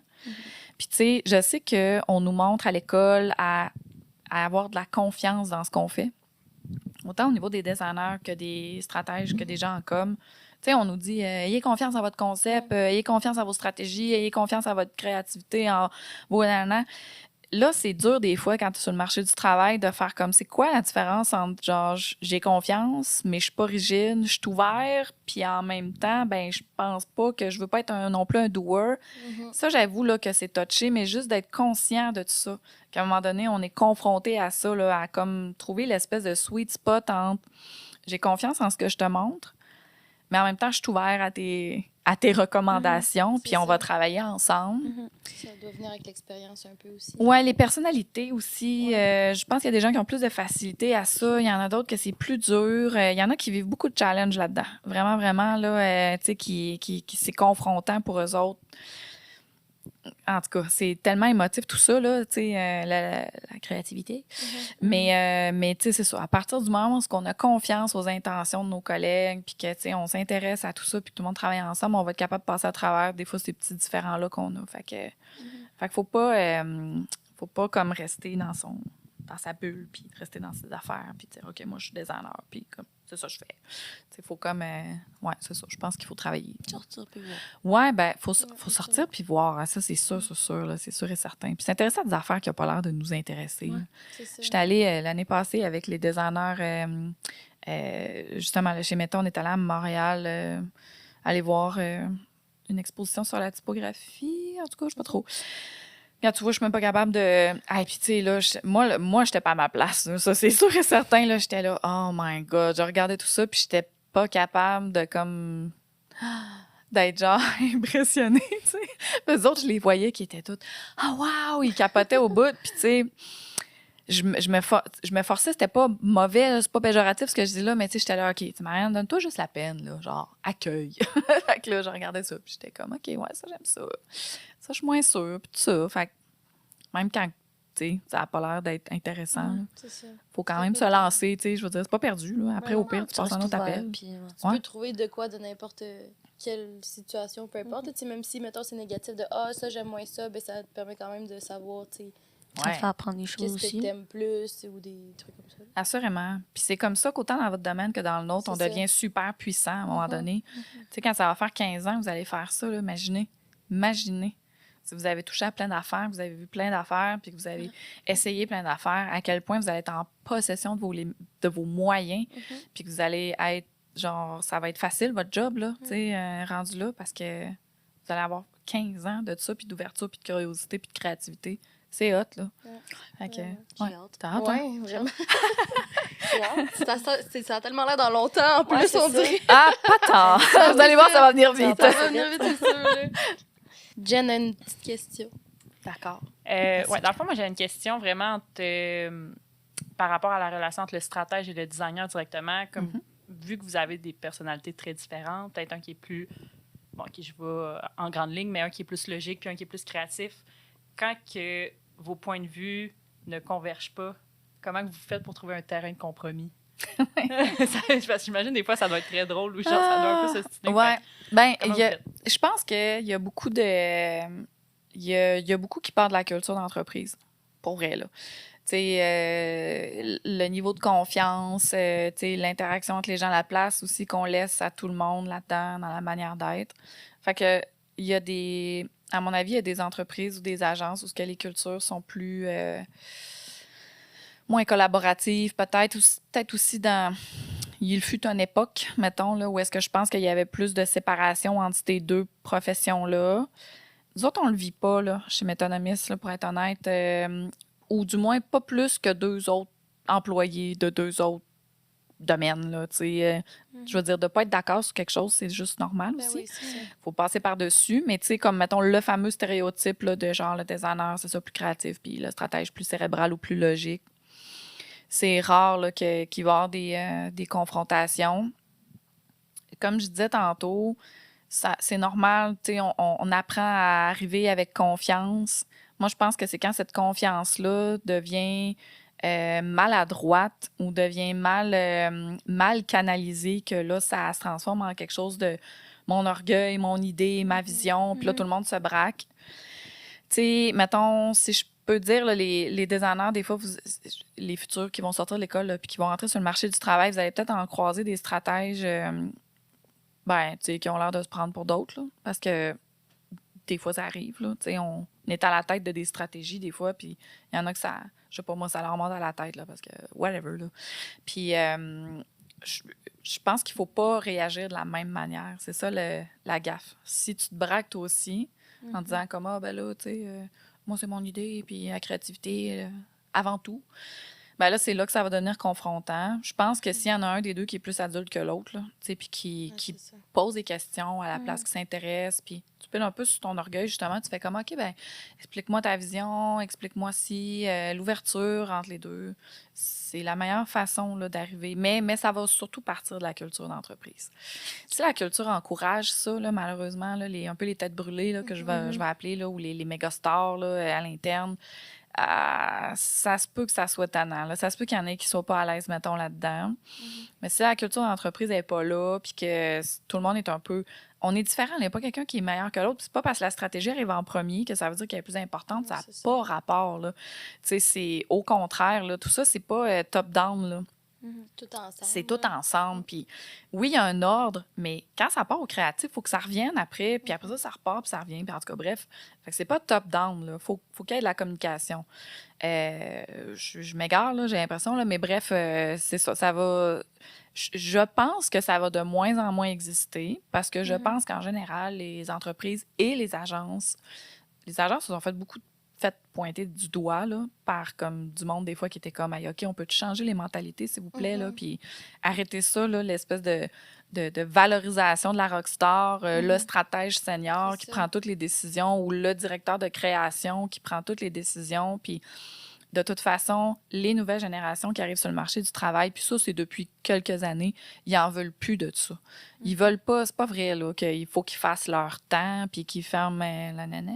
Puis, tu sais, je sais qu'on nous montre à l'école à avoir de la confiance dans ce qu'on fait. Autant au niveau des designers que des stratèges, que des gens en com. Tu sais, on nous dit ayez confiance en votre concept, ayez confiance en vos stratégies, ayez confiance en votre créativité, en vos nanana. Là, c'est dur des fois quand tu es sur le marché du travail de faire comme c'est quoi la différence entre genre j'ai confiance, mais je suis pas rigide, je suis ouvert, puis en même temps, ben je pense pas que je veux pas être non plus un doer. Ça, j'avoue là que c'est touché, mais juste d'être conscient de tout ça. Qu'à un moment donné, on est confronté à ça, là, à comme trouver l'espèce de sweet spot entre j'ai confiance en ce que je te montre, mais en même temps, je suis ouvert à tes recommandations, puis on va travailler ensemble. Ça doit venir avec l'expérience un peu aussi. Oui, les personnalités aussi. Je pense qu'il y a des gens qui ont plus de facilité à ça. Il y en a d'autres que c'est plus dur. Il y en a qui vivent beaucoup de challenges là-dedans. Vraiment, vraiment, là, tu sais, qui c'est confrontant pour eux autres. En tout cas, c'est tellement émotif tout ça, là, tu sais, la créativité. Mais tu sais, c'est ça. À partir du moment où on a confiance aux intentions de nos collègues, puis que, tu sais, on s'intéresse à tout ça, puis que tout le monde travaille ensemble, on va être capable de passer à travers, des fois, ces petits différends-là qu'on a. Fait que faut pas comme rester dans sa bulle, puis rester dans ses affaires, puis dire, OK, moi, je suis designer, puis comme, c'est ça que je fais. Il faut comme... ouais, c'est ça. Je pense qu'il faut travailler. Sortir puis voir. Ouais, ben faut sortir puis voir. Ça, c'est sûr, là, c'est sûr et certain. Puis s'intéresser à des affaires qui n'ont pas l'air de nous intéresser. Ouais, c'est ça. J'étais allée l'année passée avec les designers, justement, là, chez Meta, on est allé à Montréal aller voir une exposition sur la typographie. En tout cas, je ne sais pas trop. Quand tu vois, je suis même pas capable de... Ah, puis tu sais, là, moi, j'étais pas à ma place. Là. Ça, c'est sûr et certain. Là, j'étais là, oh my God. Je regardais tout ça, puis j'étais pas capable de, comme... d'être genre impressionnée, tu sais. Les autres, je les voyais qui étaient toutes... Ah, wow! Ils capotaient au bout. Puis tu sais, je me forçais, c'était pas mauvais, là, c'est pas péjoratif ce que je dis là, mais tu sais, j'étais là, OK, tu Marianne, donne-toi juste la peine, là, genre, accueil. Fait que là, je regardais ça, puis j'étais comme, OK, ouais, ça, j'aime ça. Ça, je suis moins sûre, puis tout ça. Fait que même quand, tu sais, ça a pas l'air d'être intéressant, là, C'est ça. faut quand Ça même peut se être- lancer, tu sais, je veux dire, c'est pas perdu, là. Après, Ben au non, pire, tu Ça passes un reste autre ouvert, appel. puis, Tu Ouais. peux trouver de quoi de n'importe quelle situation, peu importe. Tu sais, même si, mettons, c'est négatif de ah, ça, j'aime moins ça, ben, ça te permet quand même de savoir, tu sais, ça te Ouais. fait apprendre des choses qu'est-ce que aussi. t'aimes plus ou des trucs comme ça. Assurément. Puis c'est comme ça qu'autant dans votre domaine que dans le nôtre, on C'est ça. devient super puissant à un moment Mhm. donné. Tu sais, quand ça va faire 15 ans que vous allez faire ça, là, imaginez. Imaginez. Si vous avez touché à plein d'affaires, vous avez vu plein d'affaires, puis que vous avez essayé plein d'affaires, à quel point vous allez être en possession de vos moyens, puis que vous allez être, genre, ça va être facile, votre job, là, tu sais, rendu là, parce que vous allez avoir 15 ans de ça, puis d'ouverture, puis de curiosité, puis de créativité. C'est hot, là. Ouais. Fait que, Vraiment. J'ai ouais. hâte. T'as hâte, hein? Ouais, vraiment. J'ai hâte. Ça a tellement l'air dans longtemps, en plus, Ouais, c'est on ça. dirait. Ah, pas tant! Vous allez voir, ça va venir vite. Ça va venir vite, c'est sûr. là. Jen a une petite question. D'accord. Ouais, dans le fond, moi, j'ai une question vraiment par rapport à la relation entre le stratège et le designer directement. Comme, vu que vous avez des personnalités très différentes, peut-être un qui est plus, bon, qui je vais en grande ligne, mais un qui est plus logique puis un qui est plus créatif, quand que vos points de vue ne convergent pas, comment que vous faites pour trouver un terrain de compromis? Parce que j'imagine des fois, ça doit être très drôle ou genre, ça doit un peu s'ostiner. Ouais. Ben, Comment vous faites? je pense qu'il y a beaucoup de. Il y a beaucoup qui partent de la culture d'entreprise. Pour vrai, là. Tu sais, le niveau de confiance, tu sais, l'interaction entre les gens, la place aussi qu'on laisse à tout le monde là-dedans, dans la manière d'être. Fait que, il y a des. À mon avis, il y a des entreprises ou des agences où ce que les cultures sont plus. Moins collaboratives, peut-être aussi dans. Il fut une époque, mettons, là, où est-ce que je pense qu'il y avait plus de séparation entre ces deux professions-là. Nous autres, on le vit pas, là, chez Métonomistes, là, pour être honnête, ou du moins pas plus que deux autres employés de deux autres domaines, là, tu sais. Je veux dire, de pas être d'accord sur quelque chose, c'est juste normal Ben aussi. oui, c'est ça. Faut passer par-dessus, mais tu sais, comme, mettons, le fameux stéréotype, là, de genre, le designer, c'est ça, plus créatif, puis le stratège plus cérébral ou plus logique. C'est rare, là, qu'il va y avoir des confrontations. Comme je disais tantôt, c'est normal, tu sais, on apprend à arriver avec confiance. Moi, je pense que c'est quand cette confiance-là devient maladroite ou devient mal canalisée que là, ça se transforme en quelque chose de mon orgueil, mon idée, ma vision, puis là, tout le monde se braque. Tu sais, mettons, si je peux dire, là, les designers, des fois, les futurs qui vont sortir de l'école là, puis qui vont rentrer sur le marché du travail, vous allez peut-être en croiser des stratèges ben, tu sais, qui ont l'air de se prendre pour d'autres, là, parce que des fois, ça arrive, là. Tu sais, on est à la tête de des stratégies, des fois, puis il y en a que ça, je sais pas, moi, ça leur monte à la tête, là, parce que whatever, là. Puis, je pense qu'il faut pas réagir de la même manière. C'est ça, la gaffe. Si tu te braques, toi aussi, en disant comme, ah, ben là, tu sais, moi, c'est mon idée, puis la créativité, avant tout. Ben là, c'est là que ça va devenir confrontant. Je pense que s'il y en a un des deux qui est plus adulte que l'autre, là, tu sais, puis qui C'est ça. pose des questions à la place qui s'intéresse, puis tu piles un peu sur ton orgueil, justement, tu fais comme, OK, ben explique-moi ta vision, explique-moi si l'ouverture entre les deux, c'est la meilleure façon là, d'arriver. Mais ça va surtout partir de la culture d'entreprise. Si la culture encourage ça, là, malheureusement, là, un peu les têtes brûlées là, que je vais appeler, là, ou les méga-stars là, à l'interne, ça se peut que ça soit tannant. Là. Ça se peut qu'il y en ait qui ne soient pas à l'aise, mettons, là-dedans. Mais si la culture d'entreprise n'est pas là, puis que tout le monde est un peu... On est différent, il n'y a pas quelqu'un qui est meilleur que l'autre. C'est pas parce que la stratégie arrive en premier que ça veut dire qu'elle est plus importante. Ouais, Ça n'a c'est ça. pas rapport. Là. Tu sais, c'est au contraire. Là, tout ça, c'est pas top-down. Là. Tout ensemble. C'est tout ensemble. Puis oui, il y a un ordre, mais quand ça part au créatif, il faut que ça revienne après. Puis après ça repart, puis ça revient. Puis en tout cas, bref. Fait que c'est pas top-down. Il faut qu'il y ait de la communication. Je m'égare, là, j'ai l'impression, là, mais bref, c'est ça. Ça va... Je pense que ça va de moins en moins exister parce que je pense qu'en général, les entreprises et les agences se sont fait beaucoup fait pointer du doigt là, par comme du monde des fois qui était comme hey, OK, on peut changer les mentalités, s'il vous plaît, là, puis arrêter ça, là, l'espèce de valorisation de la rockstar, le stratège senior C'est qui ça. prend toutes les décisions ou le directeur de création qui prend toutes les décisions, puis de toute façon, les nouvelles générations qui arrivent sur le marché du travail, puis ça, c'est depuis quelques années, ils n'en veulent plus de ça. Ils veulent pas, c'est pas vrai, là, qu'il faut qu'ils fassent leur temps, puis qu'ils ferment la nana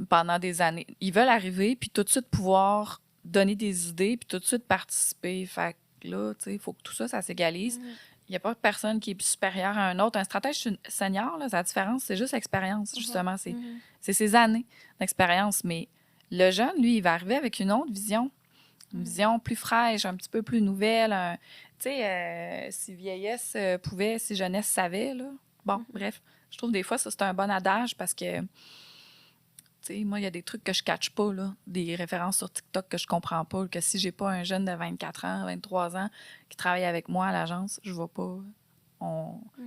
pendant des années. Ils veulent arriver, puis tout de suite pouvoir donner des idées, puis tout de suite participer. Fait que là, tu sais, il faut que tout ça, ça s'égalise. Il n'y a pas personne qui est supérieur à un autre. Un stratège senior, là, la différence, c'est juste l'expérience, justement. C'est ses années d'expérience. Mais le jeune, lui, il va arriver avec une autre vision. Une vision plus fraîche, un petit peu plus nouvelle. Tu sais, si vieillesse pouvait, si jeunesse savait, là. Bon, bref. Je trouve des fois, ça, c'est un bon adage parce que, tu sais, moi, il y a des trucs que je ne catch pas, là. Des références sur TikTok que je comprends pas. Que si j'ai pas un jeune de 24 ans, 23 ans qui travaille avec moi à l'agence, je ne vais pas...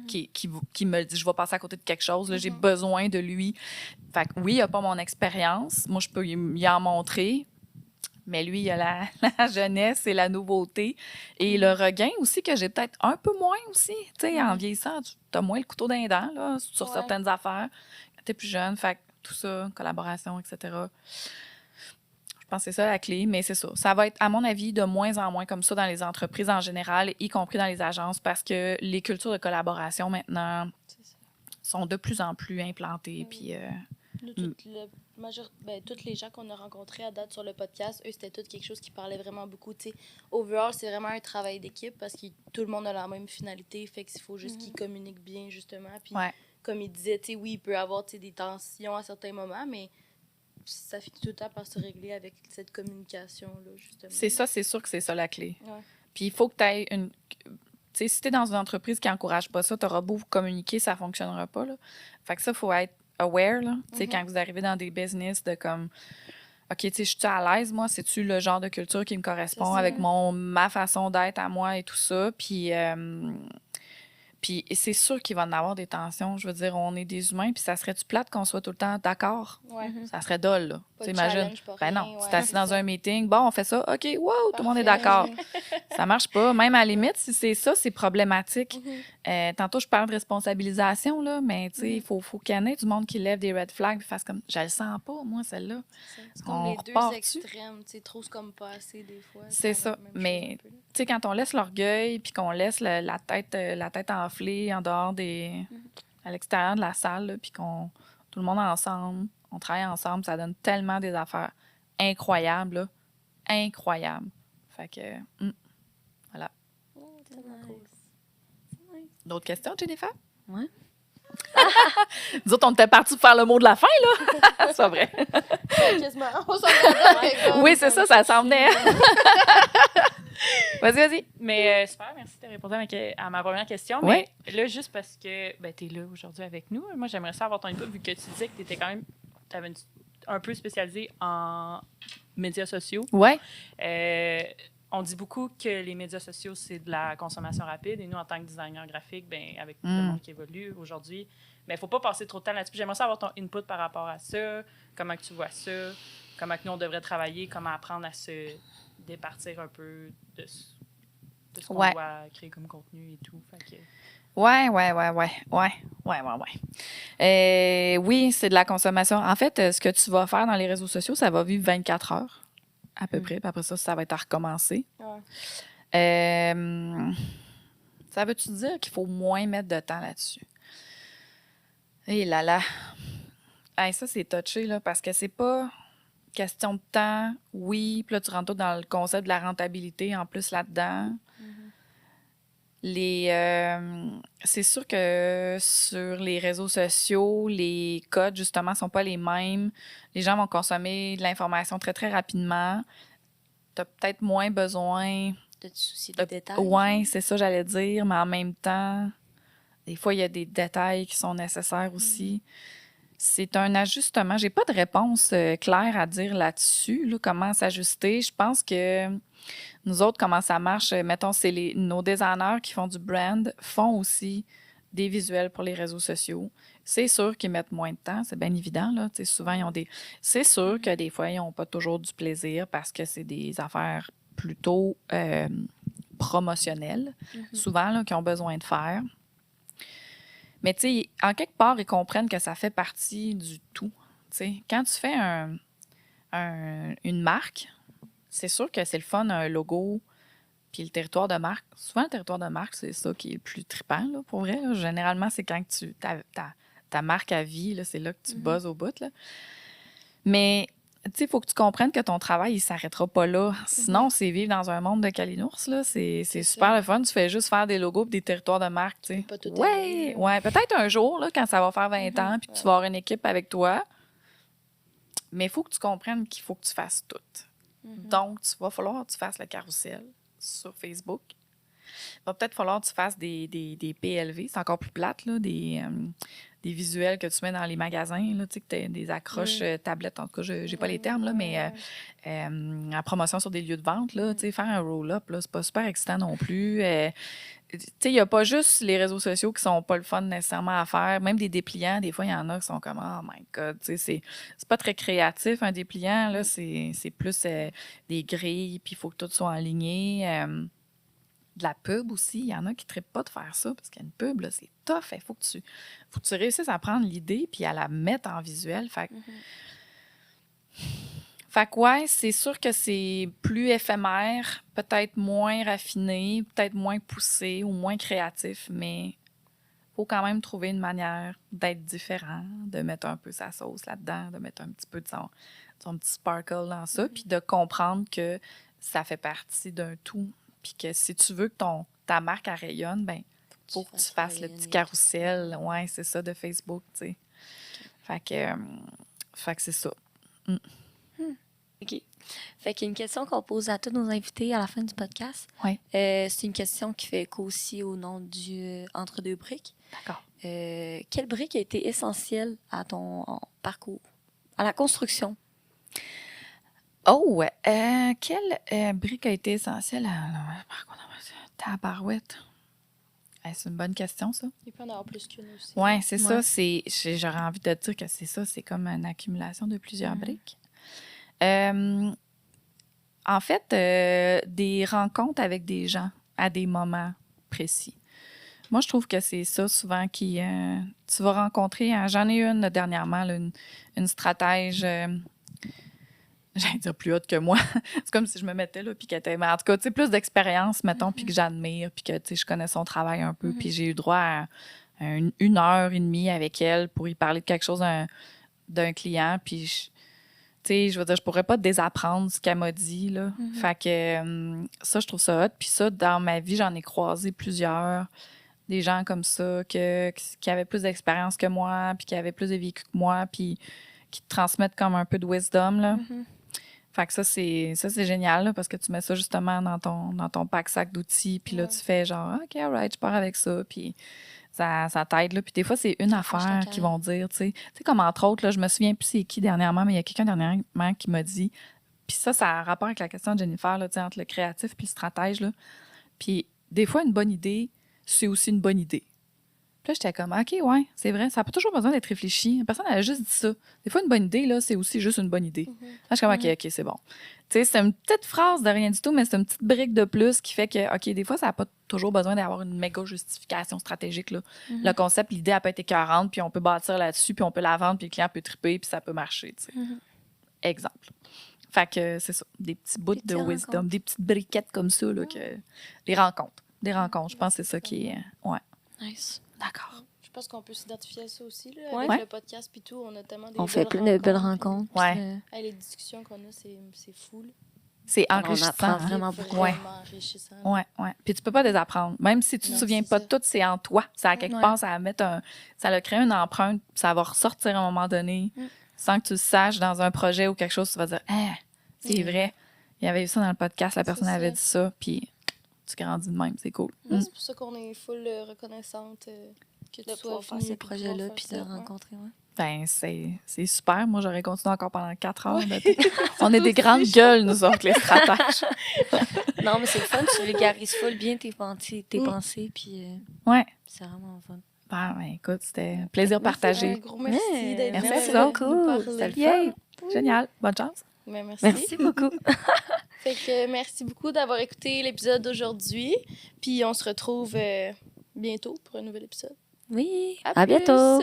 qui me dit je vais passer à côté de quelque chose, là, j'ai besoin de lui. Fait que oui, il n'a pas mon expérience. Moi, je peux y en montrer. Mais lui, il a la jeunesse et la nouveauté. Et le regain aussi, que j'ai peut-être un peu moins aussi. Tu sais, en vieillissant, tu as moins le couteau dans les dents, là, sur certaines affaires. Quand tu es plus jeune, fait que tout ça, collaboration, etc. Je pense que c'est ça la clé, mais c'est ça. Ça va être, à mon avis, de moins en moins comme ça dans les entreprises en général, y compris dans les agences, parce que les cultures de collaboration, maintenant, sont de plus en plus implantées. Puis... Nous, toutes les gens qu'on a rencontrés à date sur le podcast, eux, c'était tout quelque chose qui parlait vraiment beaucoup. T'sais, overall, c'est vraiment un travail d'équipe parce que tout le monde a la même finalité. Fait qu'il faut juste qu'ils communiquent bien, justement. Puis, comme il disait, oui, il peut y avoir des tensions à certains moments, mais ça finit tout le temps par se régler avec cette communication-là, justement. C'est ça, c'est sûr que c'est ça la clé. Ouais. Puis il faut que tu aies une... Tu sais, si tu es dans une entreprise qui n'encourage pas ça, tu auras beau communiquer, ça ne fonctionnera pas, là. Fait que ça, il faut être aware, là. Tu sais, quand vous arrivez dans des business de comme... OK, tu sais, je suis à l'aise, moi? C'est-tu le genre de culture qui me correspond avec ma façon d'être à moi et tout ça? Puis c'est sûr qu'il va en avoir des tensions. Je veux dire, on est des humains, puis ça serait-tu plate qu'on soit tout le temps d'accord? Ça serait dole, là. Tu imagines? Ben non, tu es assis dans un meeting, bon, on fait ça, OK, wow, tout le monde est d'accord. Ça marche pas. Même à la limite, si c'est ça, c'est problématique. Tantôt, je parle de responsabilisation, là, mais tu sais, il faut qu'il y en ait du monde qui lève des red flags et fasse comme, je le sens pas, moi, celle-là. C'est comme On les deux repart extrêmes, tu sais, trop c'est comme pas assez, des fois. C'est ça, mais... Tu sais, quand on laisse l'orgueil puis qu'on laisse la tête enflée en dehors à l'extérieur de la salle, puis qu'on tout le monde ensemble, on travaille ensemble, ça donne tellement des affaires incroyables, là. Incroyables. Fait que, voilà. C'est nice. D'autres questions, Jennifer? Ouais. Nous autres, on était partis pour faire le mot de la fin, là. C'est pas vrai. Quasiment. On s'en regardait. Oui, c'est ça, ça s'en venait. Vas-y. Mais super, merci de répondre à ma première question. Ouais. Mais là, juste parce que tu es là aujourd'hui avec nous, moi, j'aimerais ça avoir ton input, vu que tu disais que tu étais quand même un peu spécialisée en médias sociaux. Ouais. On dit beaucoup que les médias sociaux, c'est de la consommation rapide. Et nous, en tant que designer graphique, avec le monde qui évolue aujourd'hui, il ne faut pas passer trop de temps là-dessus. J'aimerais ça avoir ton input par rapport à ça. Comment que tu vois ça? Comment que nous, on devrait travailler? Comment apprendre à se départir un peu de ce qu'on doit créer comme contenu et tout. Fait que... Ouais. Oui, c'est de la consommation. En fait, ce que tu vas faire dans les réseaux sociaux, ça va vivre 24 heures, à peu près. Puis après ça va être à recommencer. Ouais. Ça veut-tu dire qu'il faut moins mettre de temps là-dessus? Et là. Hey, ça, c'est touché, là, parce que c'est pas question de temps. Oui, puis là, tu rentres tout dans le concept de la rentabilité en plus là-dedans. C'est sûr que sur les réseaux sociaux, les codes, justement, ne sont pas les mêmes. Les gens vont consommer de l'information très, très rapidement. Tu as peut-être moins besoin... De te soucier des détails. Oui, c'est ça, j'allais dire, mais en même temps, des fois, il y a des détails qui sont nécessaires aussi. C'est un ajustement. J'ai pas de réponse claire à dire là-dessus, là, comment s'ajuster. Je pense que nous autres, comment ça marche, mettons, c'est nos designers qui font du brand font aussi des visuels pour les réseaux sociaux. C'est sûr qu'ils mettent moins de temps, c'est bien évident, là. Tu sais, souvent, ils ont des... C'est sûr que des fois, ils n'ont pas toujours du plaisir parce que c'est des affaires plutôt promotionnelles, souvent, là, qu'ils ont besoin de faire. Mais, tu sais, en quelque part, ils comprennent que ça fait partie du tout. Tu sais, quand tu fais une marque, c'est sûr que c'est le fun, un logo, puis le territoire de marque. Souvent, le territoire de marque, c'est ça qui est le plus trippant, là, pour vrai. Là. Généralement, c'est quand ta marque à vie, là, c'est là que tu buzzes au bout. Là. Mais, tu sais, il faut que tu comprennes que ton travail, il ne s'arrêtera pas là. Sinon, c'est vivre dans un monde de calinours, là. C'est super le fun. Tu fais juste faire des logos et des territoires de marque, tu sais. Pas tout Ouais, ouais. Peut-être un jour, là, quand ça va faire 20 ans, puis que tu vas avoir une équipe avec toi. Mais il faut que tu comprennes qu'il faut que tu fasses tout. Donc, il va falloir que tu fasses le carrousel sur Facebook. Il va peut-être falloir que tu fasses des PLV. C'est encore plus plate, là, des visuels que tu mets dans les magasins, là, tu sais, que tu as des accroches tablettes. En tout cas, je n'ai pas les termes, là, mais en promotion sur des lieux de vente, là, tu sais, faire un roll-up, là, c'est pas super excitant non plus. Tu sais, il n'y a pas juste les réseaux sociaux qui sont pas le fun nécessairement à faire. Même des dépliants, des fois, il y en a qui sont comme « Oh my God! » Tu sais, c'est pas très créatif, un dépliant. Là, c'est plus des grilles, puis il faut que tout soit aligné. De la pub aussi, il y en a qui ne trippent pas de faire ça, parce qu'une pub, là, c'est tough. Il faut que tu réussisses à prendre l'idée puis à la mettre en visuel. Fait que ouais, c'est sûr que c'est plus éphémère, peut-être moins raffiné, peut-être moins poussé ou moins créatif, mais il faut quand même trouver une manière d'être différent, de mettre un peu sa sauce là-dedans, de mettre un petit peu de son petit sparkle dans ça, puis de comprendre que ça fait partie d'un tout. Puis que si tu veux que ta marque elle rayonne, ben faut que tu fasses le petit carrousel. Ouais, c'est ça, de Facebook, tu sais. Fait que c'est ça. OK. Fait qu'il y a une question qu'on pose à tous nos invités à la fin du podcast. Oui. C'est une question qui fait écho aussi au nom du Entre deux briques. D'accord. Quelle brique a été essentielle à ton parcours, à la construction? Oh, quelle brique a été essentielle à tabarouette? C'est une bonne question, ça. Il peut en avoir plus qu'une aussi. Oui, c'est ça. J'aurais envie de te dire que c'est ça. C'est comme une accumulation de plusieurs briques. En fait, des rencontres avec des gens à des moments précis. Moi, je trouve que c'est ça souvent qui... tu vas rencontrer... j'en ai une là, dernièrement, là, une stratège... j'allais dire plus haute que moi. C'est comme si je me mettais là, puis qu'elle était... Mais en tout cas, tu sais, plus d'expérience, mettons, puis que j'admire, puis que, tu sais, je connais son travail un peu, puis j'ai eu droit à une heure et demie avec elle pour y parler de quelque chose d'un client, puis... tu sais, je veux dire, je pourrais pas désapprendre ce qu'elle m'a dit, là. Fait que ça, je trouve ça hot. Puis ça, dans ma vie, j'en ai croisé plusieurs. Des gens comme ça qui avaient plus d'expérience que moi, puis qui avaient plus de vécu que moi, puis qui te transmettent comme un peu de wisdom, là. Fait que ça, c'est génial, là, parce que tu mets ça justement dans ton pack-sac d'outils, puis là, tu fais genre, OK, all right, je pars avec ça, puis ça t'aide, là. Puis des fois, c'est une affaire qu'ils vont dire, tu sais. Tu sais, comme entre autres, là, je me souviens plus c'est qui dernièrement, mais il y a quelqu'un dernièrement qui m'a dit, puis ça a rapport avec la question de Jennifer, là, tu sais, entre le créatif puis le stratège, là. Puis des fois, une bonne idée, c'est aussi une bonne idée. Puis là, j'étais comme, OK, ouais, c'est vrai, ça n'a pas toujours besoin d'être réfléchi. Personne n'a juste dit ça. Des fois, une bonne idée, là, c'est aussi juste une bonne idée. Là, je suis comme, OK, c'est bon. Tu sais, c'est une petite phrase de rien du tout, mais c'est une petite brique de plus qui fait que, OK, des fois, ça n'a pas toujours besoin d'avoir une méga justification stratégique, là. Le concept, l'idée, elle peut être écœurante, puis on peut bâtir là-dessus, puis on peut la vendre, puis le client peut triper, puis ça peut marcher, tu sais. Exemple. Fait que c'est ça, des petits bouts de wisdom, des petites briquettes comme ça, là, des rencontres. Des rencontres, je pense que c'est ça qui est... Ouais. Nice. D'accord. Je pense qu'on peut s'identifier à ça aussi, là, Ouais. avec le podcast puis tout. On a tellement des On fait plein de belles rencontres. Ouais. Hey, les discussions qu'on a, c'est fou, là. C'est On enrichissant. apprend hein? vraiment C'est beaucoup. vraiment enrichissant. Ouais. Puis tu peux pas désapprendre. Même si tu te Non, souviens c'est pas ça. de tout, c'est en toi. Ça, à quelque part, ça va créer une empreinte, ça va ressortir à un moment donné, sans que tu le saches dans un projet ou quelque chose, tu vas dire, c'est vrai. Il y avait eu ça dans le podcast, la personne C'est avait ça. dit ça, puis tu grandis de même, c'est cool. Ouais, c'est pour ça qu'on est full reconnaissante que tu De sois pouvoir faire venue ces puis de pouvoir projets-là, faire puis de ça, rencontrer. Ouais. Ben, c'est super. Moi, j'aurais continué encore pendant 4 heures. On est des grandes gueules, nous autres, les stratèges. Non, mais c'est le fun, tu vulgarises full bien tes pensées, puis Ouais. c'est vraiment fun. Ben, écoute, c'était un plaisir partagé. Un gros merci Ouais, d'être merci venu à vous nous autres. parler. C'était le Yay! fun. Génial. Bonne chance. Ben, merci. Merci beaucoup. Fait que merci beaucoup d'avoir écouté l'épisode d'aujourd'hui. Puis on se retrouve bientôt pour un nouvel épisode. Oui, À à plus! bientôt.